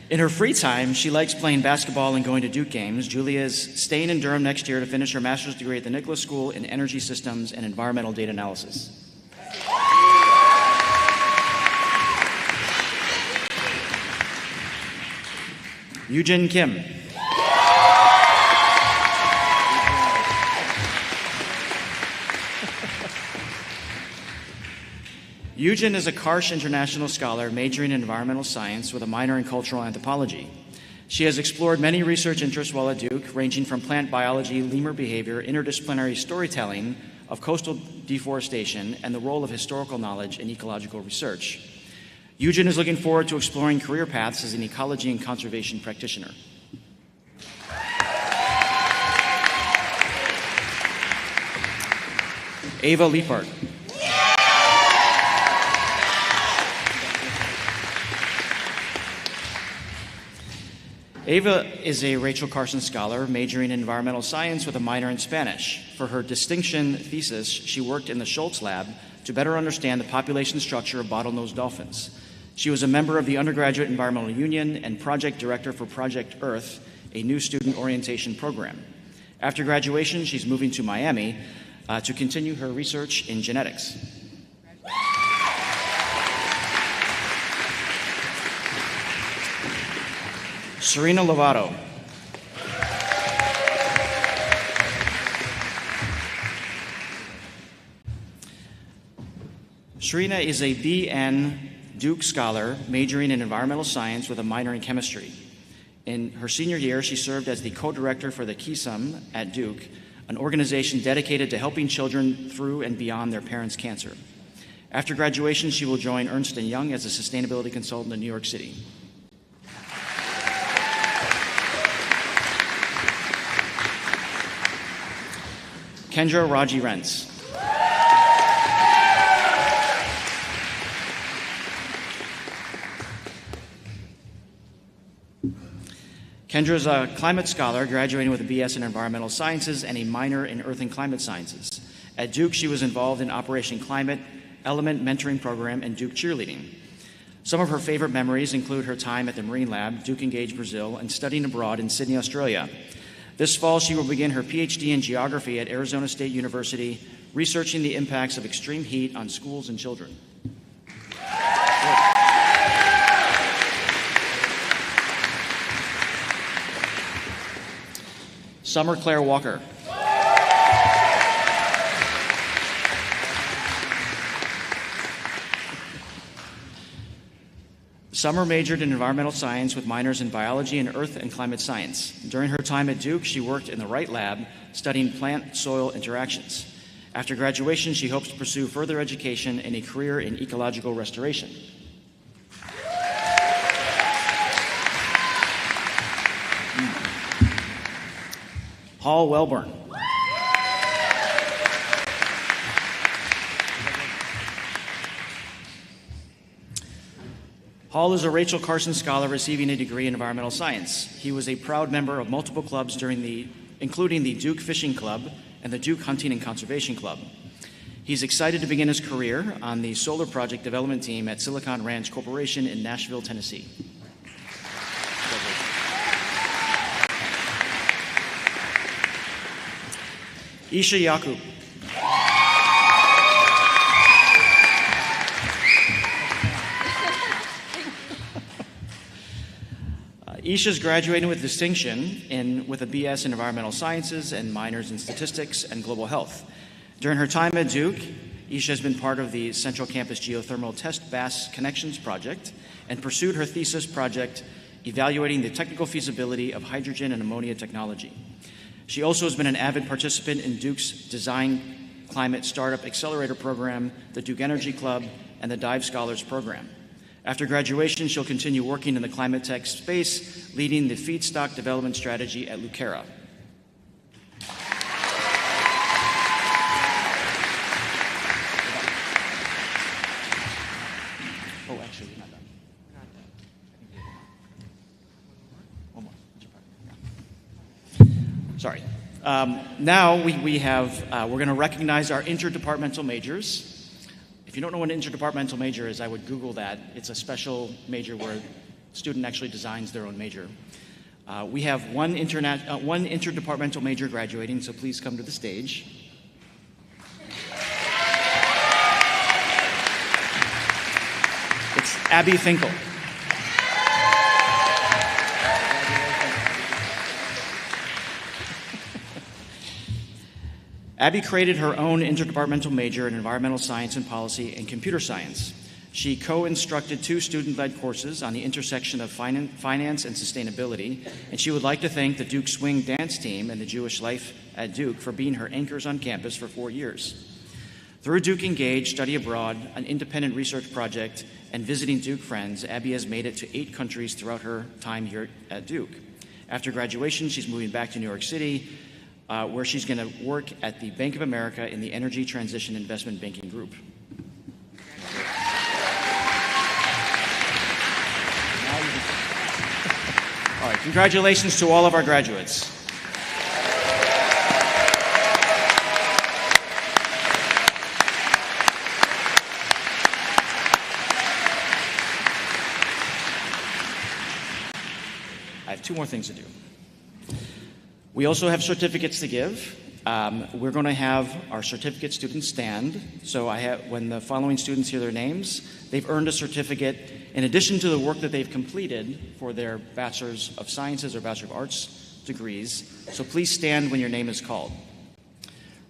In her free time, she likes playing basketball and going to Duke games. Julia is staying in Durham next year to finish her master's degree at the Nicholas School in Energy Systems and Environmental Data Analysis. Yujin Kim. Yujin is a Karsh International Scholar majoring in environmental science with a minor in cultural anthropology. She has explored many research interests while at Duke, ranging from plant biology, lemur behavior, interdisciplinary storytelling of coastal deforestation, and the role of historical knowledge in ecological research. Yujin is looking forward to exploring career paths as an ecology and conservation practitioner. Ava Liepart. Ava is a Rachel Carson Scholar, majoring in environmental science with a minor in Spanish. For her distinction thesis, she worked in the Schultz Lab to better understand the population structure of bottlenose dolphins. She was a member of the Undergraduate Environmental Union and project director for Project Earth, a new student orientation program. After graduation, she's moving to Miami to continue her research in genetics. Serena Lovato. Serena is a BN Duke Scholar majoring in environmental science with a minor in chemistry. In her senior year, she served as the co-director for the KISM at Duke, an organization dedicated to helping children through and beyond their parents' cancer. After graduation, she will join Ernst & Young as a sustainability consultant in New York City. Kendra Raji Rentz. Kendra is a climate scholar graduating with a BS in environmental sciences and a minor in earth and climate sciences. At Duke, she was involved in Operation Climate, Element Mentoring Program, and Duke cheerleading. Some of her favorite memories include her time at the Marine Lab, Duke Engage Brazil, and studying abroad in Sydney, Australia. This fall, she will begin her PhD in geography at Arizona State University, researching the impacts of extreme heat on schools and children. Summer Claire Walker. Summer majored in environmental science with minors in biology and earth and climate science. During her time at Duke, she worked in the Wright Lab studying plant-soil interactions. After graduation, she hopes to pursue further education and a career in ecological restoration. Paul Welborn. Hall is a Rachel Carson Scholar receiving a degree in environmental science. He was a proud member of multiple clubs including the Duke Fishing Club and the Duke Hunting and Conservation Club. He's excited to begin his career on the solar project development team at Silicon Ranch Corporation in Nashville, Tennessee. Isha Yakub. Isha is graduating with distinction with a BS in Environmental Sciences and minors in Statistics and Global Health. During her time at Duke, Isha has been part of the Central Campus Geothermal Test Bass Connections project and pursued her thesis project evaluating the technical feasibility of hydrogen and ammonia technology. She also has been an avid participant in Duke's Design Climate Startup Accelerator Program, the Duke Energy Club, and the Dive Scholars Program. After graduation, she'll continue working in the climate tech space, leading the feedstock development strategy at Lucera. Oh, actually, you're not done. One more. Sorry. Now we're going to recognize our interdepartmental majors. If you don't know what an interdepartmental major is, I would Google that. It's a special major where a student actually designs their own major. We have one interdepartmental major graduating, so please come to the stage. It's Abby Finkel. Abby created her own interdepartmental major in environmental science and policy and computer science. She co-instructed 2 student-led courses on the intersection of finance and sustainability, and she would like to thank the Duke Swing Dance Team and the Jewish Life at Duke for being her anchors on campus for 4 years. Through Duke Engage, Study Abroad, an independent research project, and visiting Duke friends, Abby has made it to 8 countries throughout her time here at Duke. After graduation, she's moving back to New York City, where she's going to work at the Bank of America in the Energy Transition Investment Banking Group. All right, congratulations to all of our graduates. I have 2 more things to do. We also have certificates to give. We're going to have our certificate students stand. So when the following students hear their names, they've earned a certificate in addition to the work that they've completed for their Bachelor's of Sciences or Bachelor of Arts degrees. So please stand when your name is called.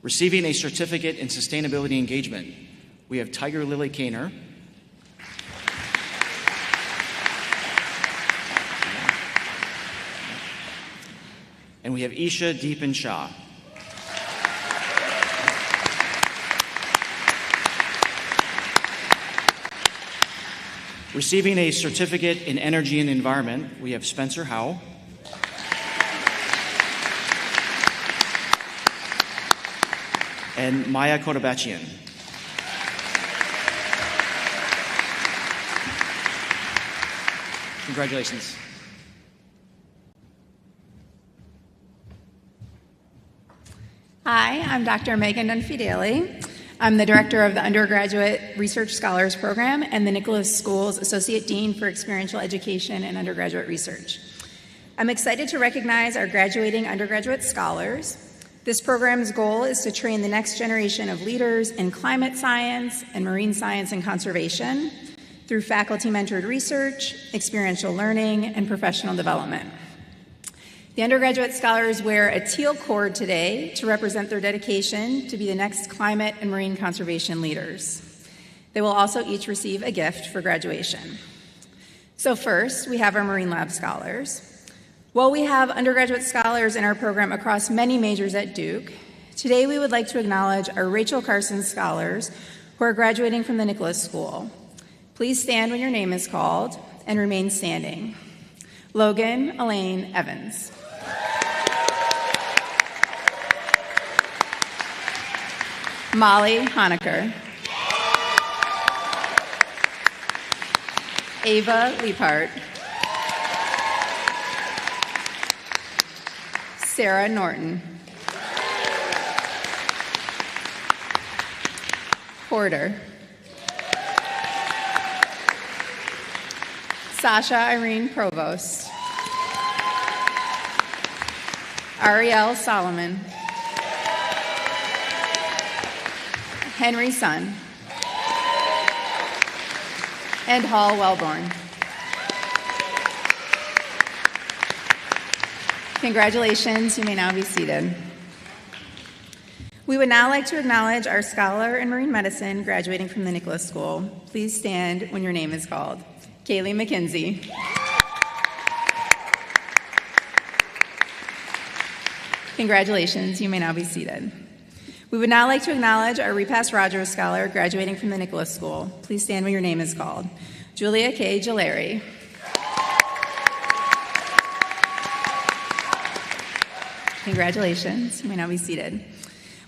Receiving a certificate in sustainability engagement, we have Tiger Lily Kaner. And we have Isha Deepan Shah. Receiving a certificate in energy and environment, we have Spencer Howe. And Maya Kotabachian. Congratulations. Hi, I'm Dr. Megan Dunfideli. I'm the director of the Undergraduate Research Scholars Program and the Nicholas School's Associate Dean for Experiential Education and Undergraduate Research. I'm excited to recognize our graduating undergraduate scholars. This program's goal is to train the next generation of leaders in climate science and marine science and conservation through faculty-mentored research, experiential learning, and professional development. The undergraduate scholars wear a teal cord today to represent their dedication to be the next climate and marine conservation leaders. They will also each receive a gift for graduation. So first, we have our Marine Lab scholars. While we have undergraduate scholars in our program across many majors at Duke, today we would like to acknowledge our Rachel Carson scholars who are graduating from the Nicholas School. Please stand when your name is called and remain standing. Logan Elaine Evans. Molly Honecker. Ava Leapart. Sarah Norton. Porter. Sasha Irene Provost. Ariel Solomon. Henry Sun, and Hall Wellborn. Congratulations, you may now be seated. We would now like to acknowledge our scholar in marine medicine graduating from the Nicholas School. Please stand when your name is called. Kaylee McKenzie. Congratulations, you may now be seated. We would now like to acknowledge our Repass Rogers Scholar graduating from the Nicholas School. Please stand when your name is called. Julia K. Gileri. Congratulations, you may now be seated.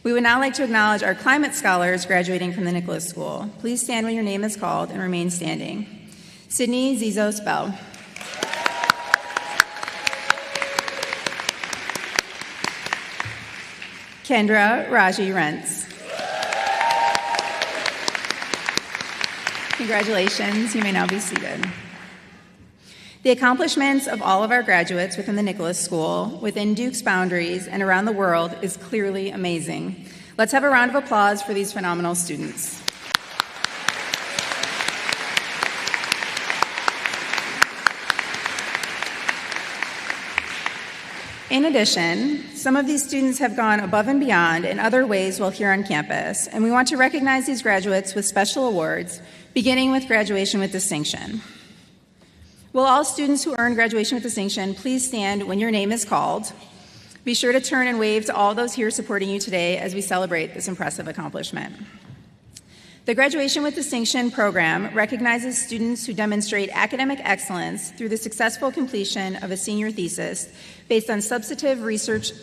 We would now like to acknowledge our Climate Scholars graduating from the Nicholas School. Please stand when your name is called and remain standing. Sydney Zizos Bell. Kendra Raji Rentz. Congratulations, you may now be seated. The accomplishments of all of our graduates within the Nicholas School, within Duke's boundaries, and around the world is clearly amazing. Let's have a round of applause for these phenomenal students. In addition, some of these students have gone above and beyond in other ways while here on campus, and we want to recognize these graduates with special awards, beginning with graduation with distinction. Will all students who earn graduation with distinction please stand when your name is called? Be sure to turn and wave to all those here supporting you today as we celebrate this impressive accomplishment. The Graduation with Distinction program recognizes students who demonstrate academic excellence through the successful completion of a senior thesis based on a substantive research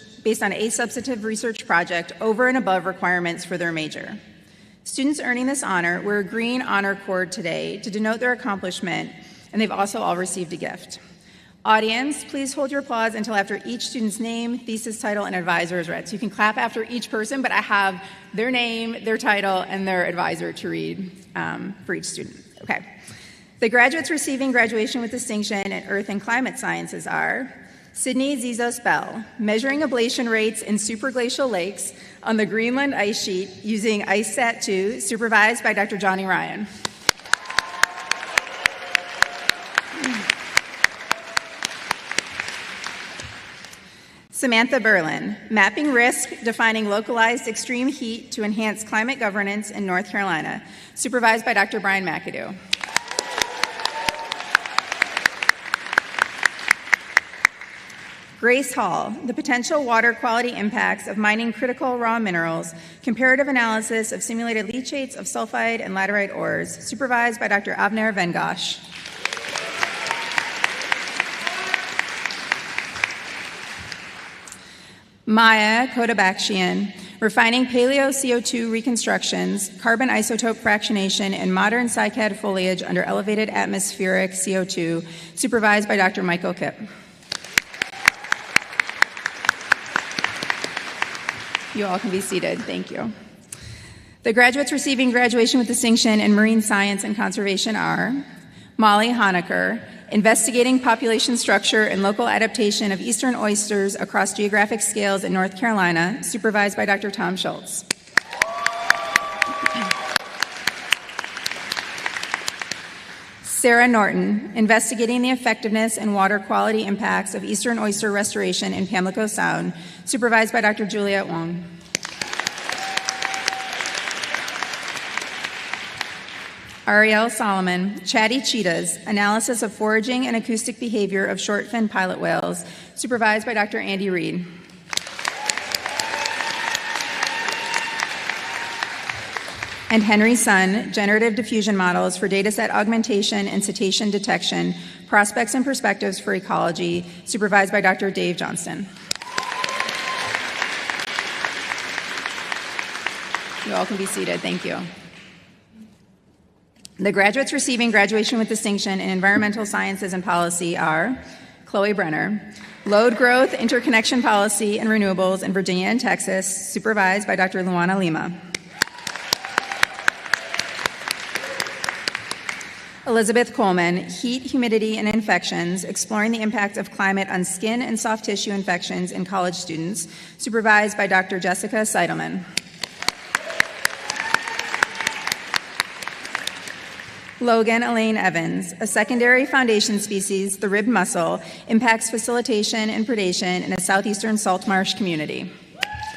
project over and above requirements for their major. Students earning this honor wear a green honor cord today to denote their accomplishment, and they've also all received a gift. Audience, please hold your applause until after each student's name, thesis title, and advisor is read. So you can clap after each person, but I have their name, their title, and their advisor to read for each student. Okay. The graduates receiving graduation with distinction in Earth and Climate Sciences are Sydney Zizos Bell, measuring ablation rates in superglacial lakes on the Greenland ice sheet using IceSat-2, supervised by Dr. Johnny Ryan. Samantha Berlin, mapping risk, defining localized extreme heat to enhance climate governance in North Carolina, supervised by Dr. Brian McAdoo. Grace Hall, the potential water quality impacts of mining critical raw minerals, comparative analysis of simulated leachates of sulfide and laterite ores, supervised by Dr. Avner Vengosh. Maya Kodabakshian, refining paleo CO2 reconstructions, carbon isotope fractionation, and modern cycad foliage under elevated atmospheric CO2, supervised by Dr. Michael Kipp. You all can be seated. Thank you. The graduates receiving graduation with distinction in marine science and conservation are Molly Honecker, investigating population structure and local adaptation of eastern oysters across geographic scales in North Carolina, supervised by Dr. Tom Schultz. Sarah Norton, investigating the effectiveness and water quality impacts of eastern oyster restoration in Pamlico Sound, supervised by Dr. Juliette Wong. Ariel Solomon, Chatty Cheetahs, analysis of foraging and acoustic behavior of short-fin pilot whales, supervised by Dr. Andy Reed. And Henry Sun, generative diffusion models for dataset augmentation and cetacean detection, prospects and perspectives for ecology, supervised by Dr. Dave Johnston. You all can be seated. Thank you. The graduates receiving graduation with distinction in environmental sciences and policy are Chloe Brenner, load growth, interconnection policy, and renewables in Virginia and Texas, supervised by Dr. Luana Lima. Elizabeth Coleman, heat, humidity, and infections, exploring the impact of climate on skin and soft tissue infections in college students, supervised by Dr. Jessica Seidelman. Logan Elaine Evans, a secondary foundation species, the ribbed mussel, impacts facilitation and predation in a southeastern salt marsh community.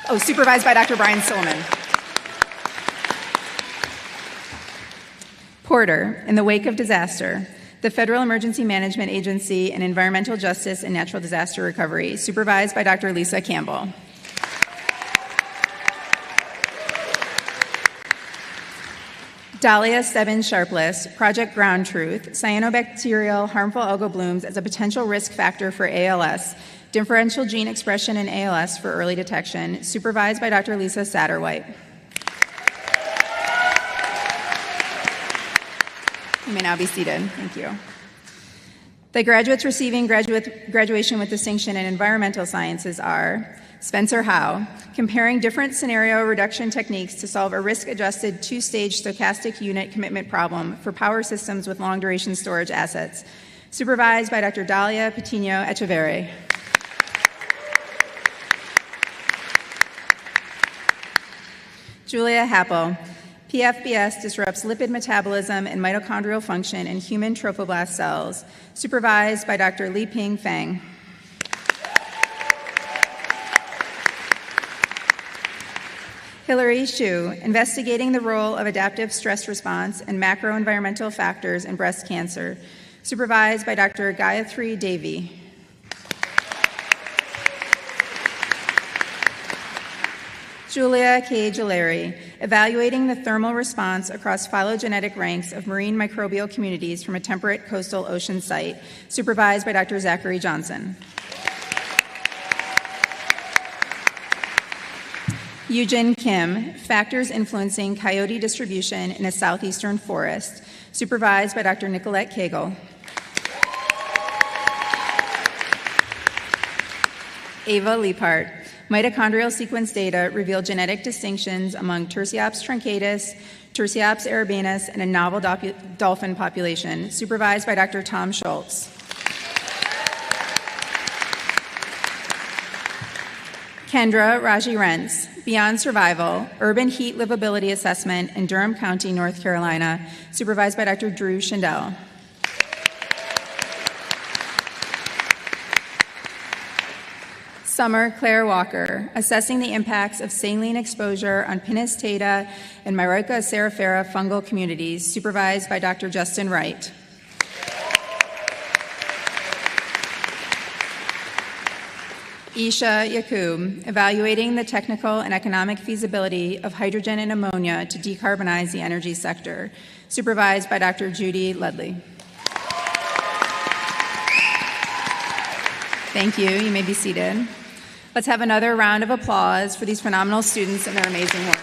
Oh, supervised by Dr. Brian Silliman. Porter, in the wake of disaster, the Federal Emergency Management Agency and Environmental Justice and Natural Disaster Recovery, supervised by Dr. Lisa Campbell. Dahlia Stebbins Sharpless, Project Ground Truth, cyanobacterial harmful algal blooms as a potential risk factor for ALS, differential gene expression in ALS for early detection, supervised by Dr. Lisa Satterwhite. You may now be seated. Thank you. The graduates receiving graduation with distinction in environmental sciences are Spencer Howe, comparing different scenario reduction techniques to solve a risk-adjusted two-stage stochastic unit commitment problem for power systems with long-duration storage assets, supervised by Dr. Dalia Patino Echeverri. Julia Happel, PFBS disrupts lipid metabolism and mitochondrial function in human trophoblast cells, supervised by Dr. Li-Ping Feng. Hilary Xu, investigating the role of adaptive stress response and macroenvironmental factors in breast cancer, supervised by Dr. Gayatri Devi. Julia K. Gileri, evaluating the thermal response across phylogenetic ranks of marine microbial communities from a temperate coastal ocean site, supervised by Dr. Zachary Johnson. Yujin Kim, factors influencing coyote distribution in a southeastern forest, supervised by Dr. Nicolette Cagle. Ava Leapart, mitochondrial sequence data reveal genetic distinctions among Tursiops truncatus, Tursiops erebinus, and a novel dolphin population, supervised by Dr. Tom Schultz. Kendra Raji Rentz, Beyond Survival, Urban Heat Livability Assessment in Durham County, North Carolina, supervised by Dr. Drew Schindel. Summer Claire Walker, assessing the impacts of saline exposure on Pinus taeta and Myrica cerifera fungal communities, supervised by Dr. Justin Wright. Isha Yakub, evaluating the technical and economic feasibility of hydrogen and ammonia to decarbonize the energy sector, supervised by Dr. Judy Ledley. Thank you. You may be seated. Let's have another round of applause for these phenomenal students and their amazing work.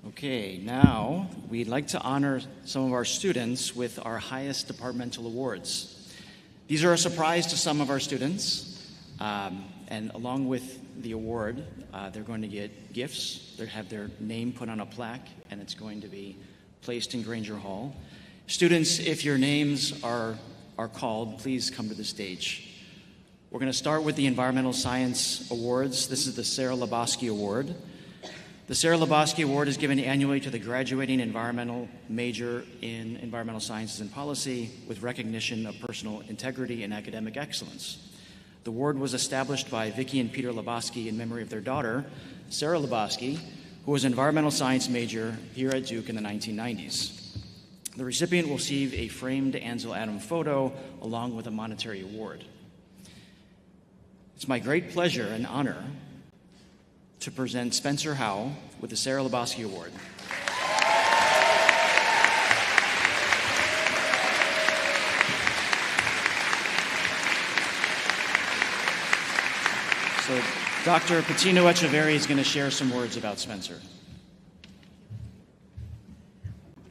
Okay, now we'd like to honor some of our students with our highest departmental awards. These are a surprise to some of our students, and along with the award, they're going to get gifts. They have their name put on a plaque, and it's going to be placed in Granger Hall. Students, if your names are called, please come to the stage. We're going to start with the Environmental Science Awards. This is the Sarah Lebowski Award. The Sarah Lebowski Award is given annually to the graduating environmental major in environmental sciences and policy with recognition of personal integrity and academic excellence. The award was established by Vicki and Peter Lebowski in memory of their daughter, Sarah Lebowski, who was an environmental science major here at Duke in the 1990s. The recipient will receive a framed Ansel Adams photo along with a monetary award. It's my great pleasure and honor to present Spencer Howe with the Sarah Lebowski Award. So Dr. Patino Echeverri is going to share some words about Spencer.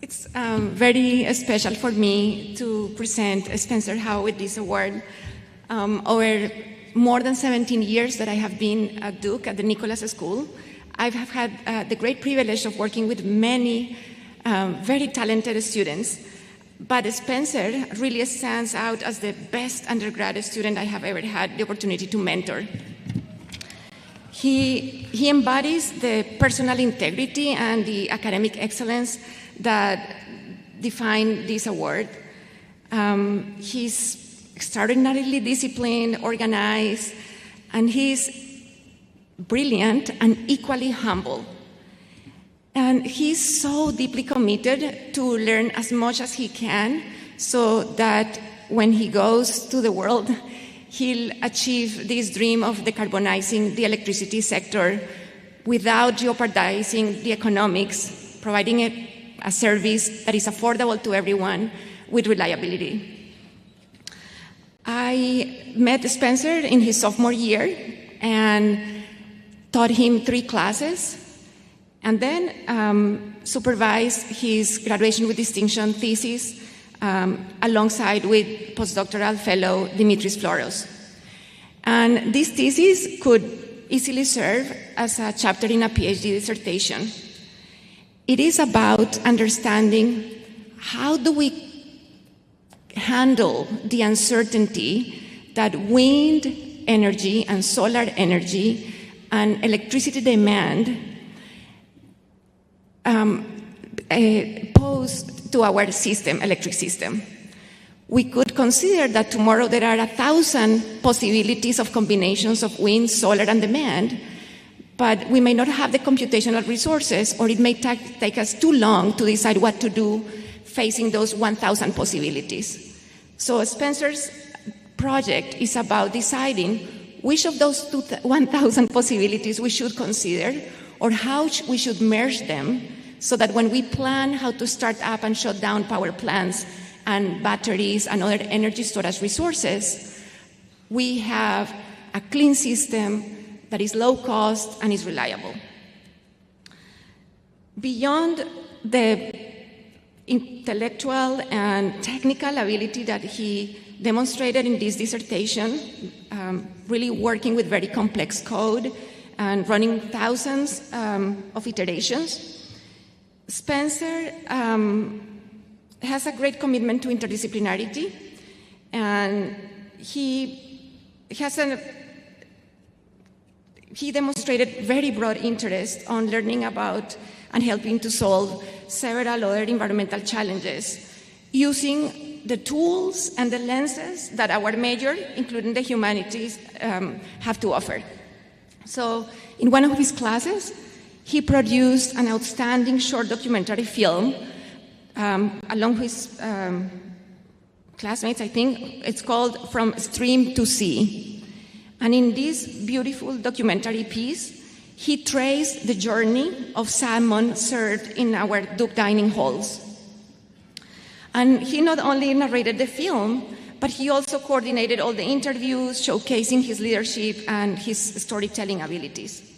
It's very special for me to present Spencer Howe with this award. Over more than 17 years that I have been at Duke at the Nicholas School, I have had the great privilege of working with many very talented students. But Spencer really stands out as the best undergraduate student I have ever had the opportunity to mentor. He embodies the personal integrity and the academic excellence that define this award. He's extraordinarily disciplined, organized, and he's brilliant and equally humble. And he's so deeply committed to learn as much as he can so that when he goes to the world, he'll achieve this dream of decarbonizing the electricity sector without jeopardizing the economics, providing a service that is affordable to everyone with reliability. I met Spencer in his sophomore year and taught him 3 classes, and then supervised his graduation with distinction thesis alongside with postdoctoral fellow Dimitris Floros. And this thesis could easily serve as a chapter in a PhD dissertation. It is about understanding how do we handle the uncertainty that wind energy and solar energy and electricity demand pose to our electric system. We could consider that tomorrow there are 1,000 possibilities of combinations of wind, solar, and demand, but we may not have the computational resources, or it may take us too long to decide what to do facing those 1,000 possibilities. So Spencer's project is about deciding which of those 1,000 possibilities we should consider, or how we should merge them, so that when we plan how to start up and shut down power plants and batteries and other energy storage resources, we have a clean system that is low cost and is reliable. Beyond the intellectual and technical ability that he demonstrated in this dissertation, really working with very complex code and running thousands of iterations, Spencer has a great commitment to interdisciplinarity, and he demonstrated very broad interest on learning about and helping to solve several other environmental challenges using the tools and the lenses that our major, including the humanities, have to offer. So in one of his classes, he produced an outstanding short documentary film along with his classmates, I think. It's called From Stream to Sea. And in this beautiful documentary piece, he traced the journey of salmon served in our Duke dining halls. And he not only narrated the film, but he also coordinated all the interviews, showcasing his leadership and his storytelling abilities.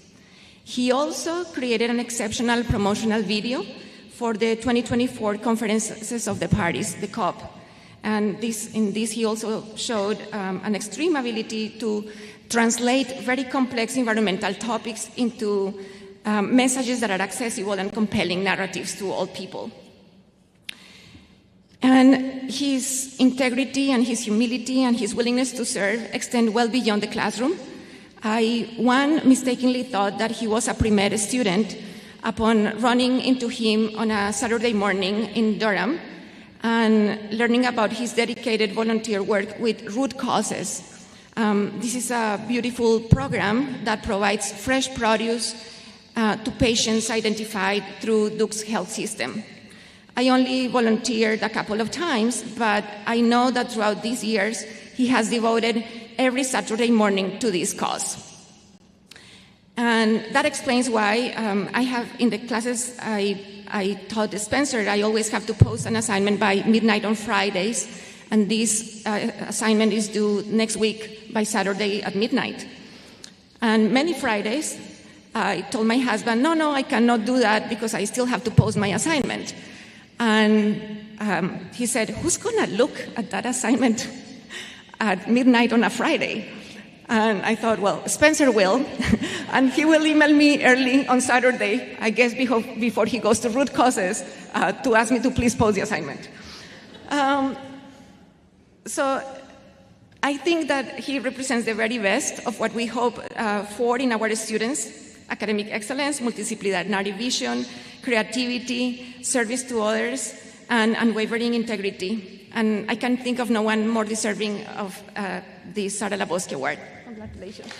He also created an exceptional promotional video for the 2024 Conferences of the Parties, the COP. And in this, he also showed an extreme ability to translate very complex environmental topics into messages that are accessible and compelling narratives to all people. And his integrity and his humility and his willingness to serve extend well beyond the classroom. I mistakenly thought that he was a pre-med student upon running into him on a Saturday morning in Durham and learning about his dedicated volunteer work with root causes. This is a beautiful program that provides fresh produce to patients identified through Duke's health system. I only volunteered a couple of times, but I know that throughout these years, he has devoted every Saturday morning to this cause. And that explains why I have, in the classes I taught Spencer, I always have to post an assignment by midnight on Fridays, and this assignment is due next week by Saturday at midnight. And many Fridays, I told my husband, no, I cannot do that because I still have to post my assignment. And he said, who's going to look at that assignment at midnight on a Friday? And I thought, well, Spencer will, and he will email me early on Saturday, I guess before he goes to root causes, to ask me to please post the assignment. So I think that he represents the very best of what we hope for in our students: academic excellence, multidisciplinary vision, creativity, service to others, and unwavering integrity. And I can think of no one more deserving of the Sarah Labosky Award. Congratulations.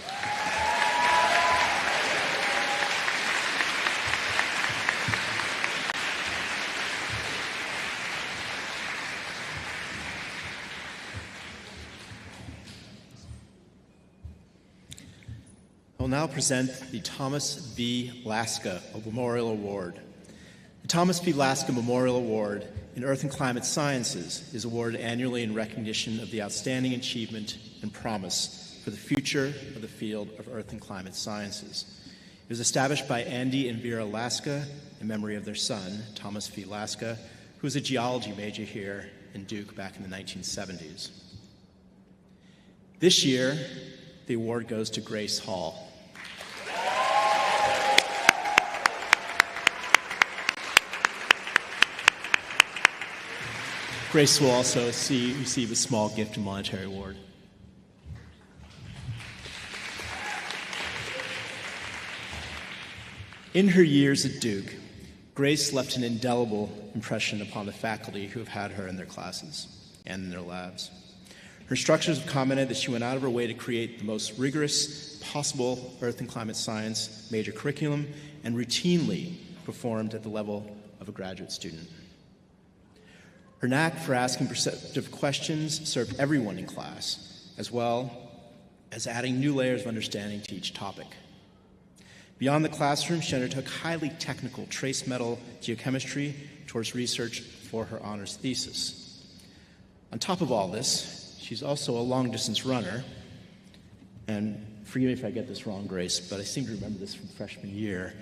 I will now present the Thomas V. Laska Memorial Award. The Thomas V. Laska Memorial Award in Earth and Climate Sciences is awarded annually in recognition of the outstanding achievement and promise for the future of the field of Earth and Climate Sciences. It was established by Andy and Vera Laska in memory of their son, Thomas V. Laska, who was a geology major here in Duke back in the 1970s. This year, the award goes to Grace Hall. Grace will also receive a small gift and monetary award. In her years at Duke, Grace left an indelible impression upon the faculty who have had her in their classes and in their labs. Her instructors have commented that she went out of her way to create the most rigorous possible Earth and Climate Science major curriculum and routinely performed at the level of a graduate student. Her knack for asking perceptive questions served everyone in class, as well as adding new layers of understanding to each topic. Beyond the classroom, she undertook highly technical trace metal geochemistry towards research for her honors thesis. On top of all this, she's also a long-distance runner, and forgive me if I get this wrong, Grace, but I seem to remember this from freshman year.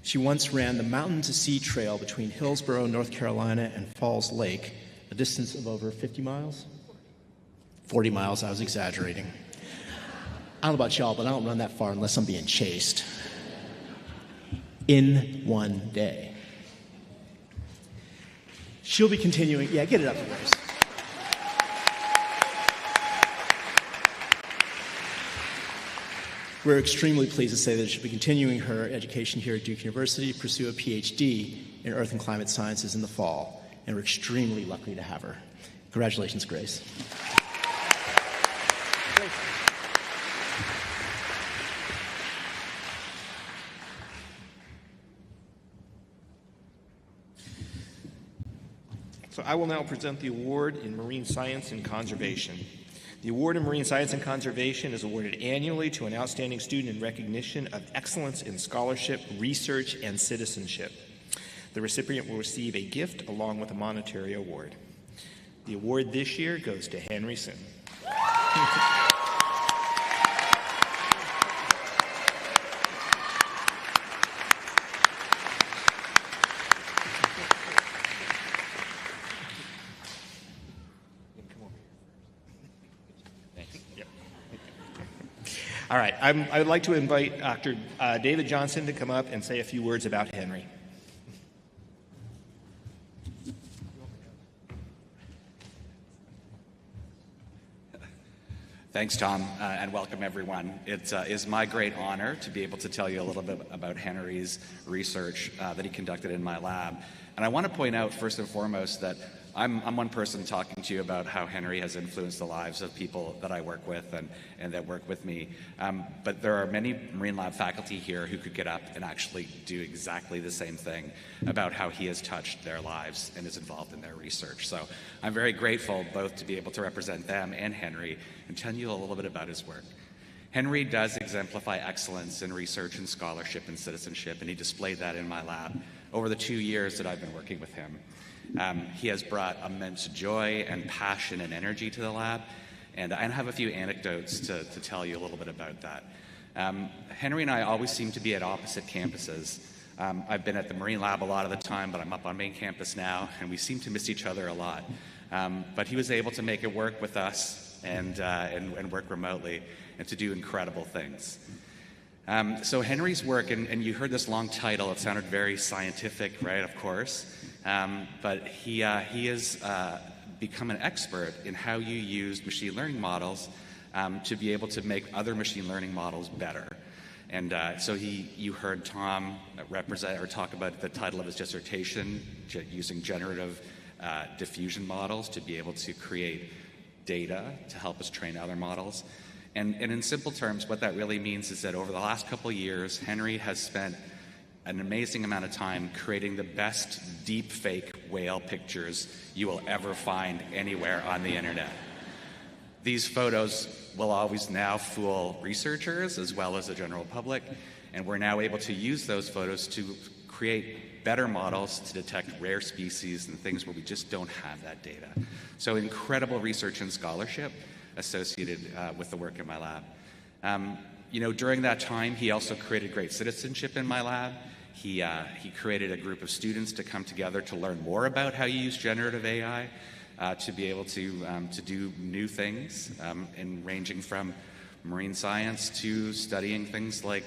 She once ran the Mountain to Sea Trail between Hillsborough, North Carolina, and Falls Lake, a distance of over 50 miles? 40 miles, I was exaggerating. I don't know about y'all, but I don't run that far unless I'm being chased. In one day. She'll be continuing, yeah, get it up for Grace. We're extremely pleased to say that she'll be continuing her education here at Duke University, pursue a PhD in Earth and Climate Sciences in the fall, and we're extremely lucky to have her. Congratulations, Grace. So I will now present the award in Marine Science and Conservation. The award in Marine Science and Conservation is awarded annually to an outstanding student in recognition of excellence in scholarship, research, and citizenship. The recipient will receive a gift along with a monetary award. The award this year goes to Henry Sim. All right, I would like to invite Dr. David Johnson to come up and say a few words about Henry. Thanks, Tom, and welcome everyone. It is my great honor to be able to tell you a little bit about Henry's research that he conducted in my lab. And I want to point out first and foremost that I'm one person talking to you about how Henry has influenced the lives of people that I work with and that work with me. But there are many Marine Lab faculty here who could get up and actually do exactly the same thing about how he has touched their lives and is involved in their research. So I'm very grateful both to be able to represent them and Henry and tell you a little bit about his work. Henry does exemplify excellence in research and scholarship and citizenship, and he displayed that in my lab over the 2 years that I've been working with him. He has brought immense joy and passion and energy to the lab, and I have a few anecdotes to tell you a little bit about that. Henry and I always seem to be at opposite campuses. I've been at the Marine Lab a lot of the time, but I'm up on main campus now, and we seem to miss each other a lot. But he was able to make it work with us and work remotely and to do incredible things. So Henry's work, and you heard this long title, it sounded very scientific, right, of course, but he has become an expert in how you use machine learning models to be able to make other machine learning models better. And so you heard Tom represent or talk about the title of his dissertation, using generative diffusion models to be able to create data to help us train other models. And in simple terms, what that really means is that over the last couple of years, Henry has spent an amazing amount of time creating the best deep fake whale pictures you will ever find anywhere on the internet. These photos will always now fool researchers as well as the general public, and we're now able to use those photos to create better models to detect rare species and things where we just don't have that data. So incredible research and scholarship associated with the work in my lab. During that time, he also created great citizenship in my lab. He created a group of students to come together to learn more about how you use generative AI to be able to do new things, and ranging from marine science to studying things like,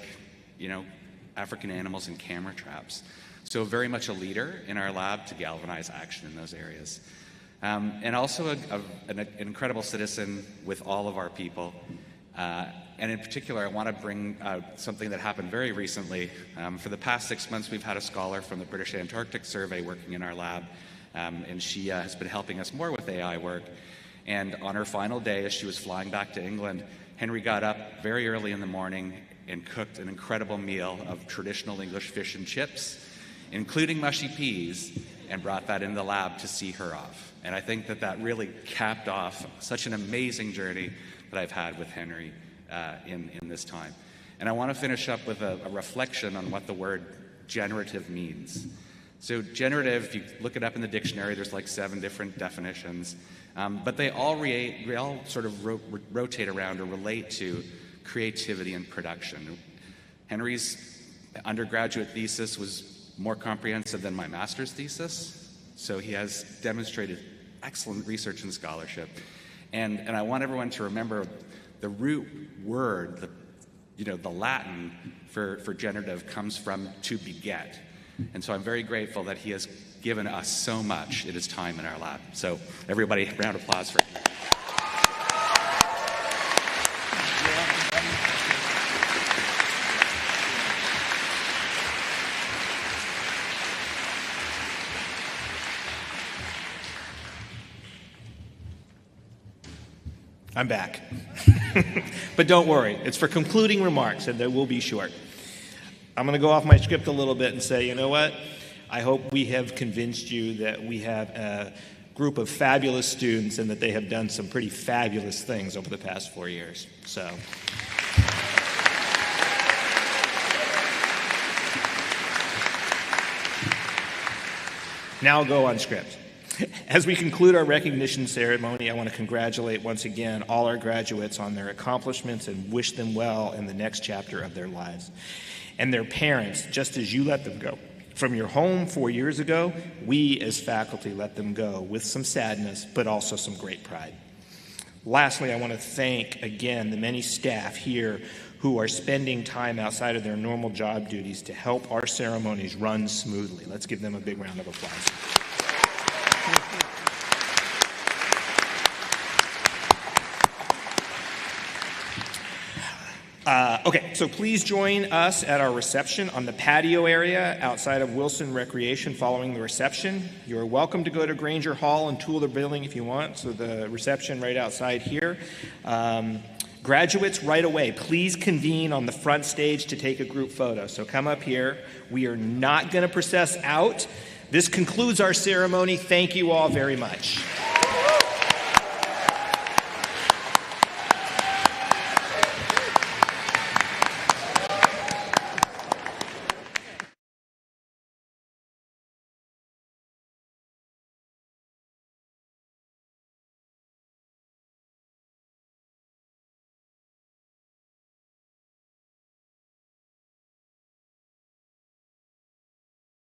African animals and camera traps. So very much a leader in our lab to galvanize action in those areas. And also an incredible citizen with all of our people. And in particular, I want to bring something that happened very recently. For the past 6 months, we've had a scholar from the British Antarctic Survey working in our lab, and she has been helping us more with AI work. And on her final day, as she was flying back to England, Henry got up very early in the morning and cooked an incredible meal of traditional English fish and chips, including mushy peas, and brought that in the lab to see her off. And I think that really capped off such an amazing journey that I've had with Henry in this time. And I want to finish up with a reflection on what the word generative means. So generative, if you look it up in the dictionary, there's like 7 different definitions, but they all sort of rotate around or relate to creativity and production. Henry's undergraduate thesis was more comprehensive than my master's thesis, so he has demonstrated excellent research and scholarship. And I want everyone to remember the root word, the Latin for generative comes from to beget. And so I'm very grateful that he has given us so much in his time in our lab. So everybody, round of applause for him. I'm back. But don't worry, it's for concluding remarks, and they will be short. I'm going to go off my script a little bit and say, you know what? I hope we have convinced you that we have a group of fabulous students and that they have done some pretty fabulous things over the past 4 years. So. Now I'll go on script. As we conclude our recognition ceremony, I want to congratulate once again all our graduates on their accomplishments and wish them well in the next chapter of their lives. And their parents, just as you let them go from your home 4 years ago, we as faculty let them go with some sadness, but also some great pride. Lastly, I want to thank again the many staff here who are spending time outside of their normal job duties to help our ceremonies run smoothly. Let's give them a big round of applause. Okay, so please join us at our reception on the patio area outside of Wilson Recreation following the reception. You are welcome to go to Granger Hall and tour the building if you want, so the reception right outside here. Graduates, right away, please convene on the front stage to take a group photo. So come up here. We are not going to process out. This concludes our ceremony. Thank you all very much.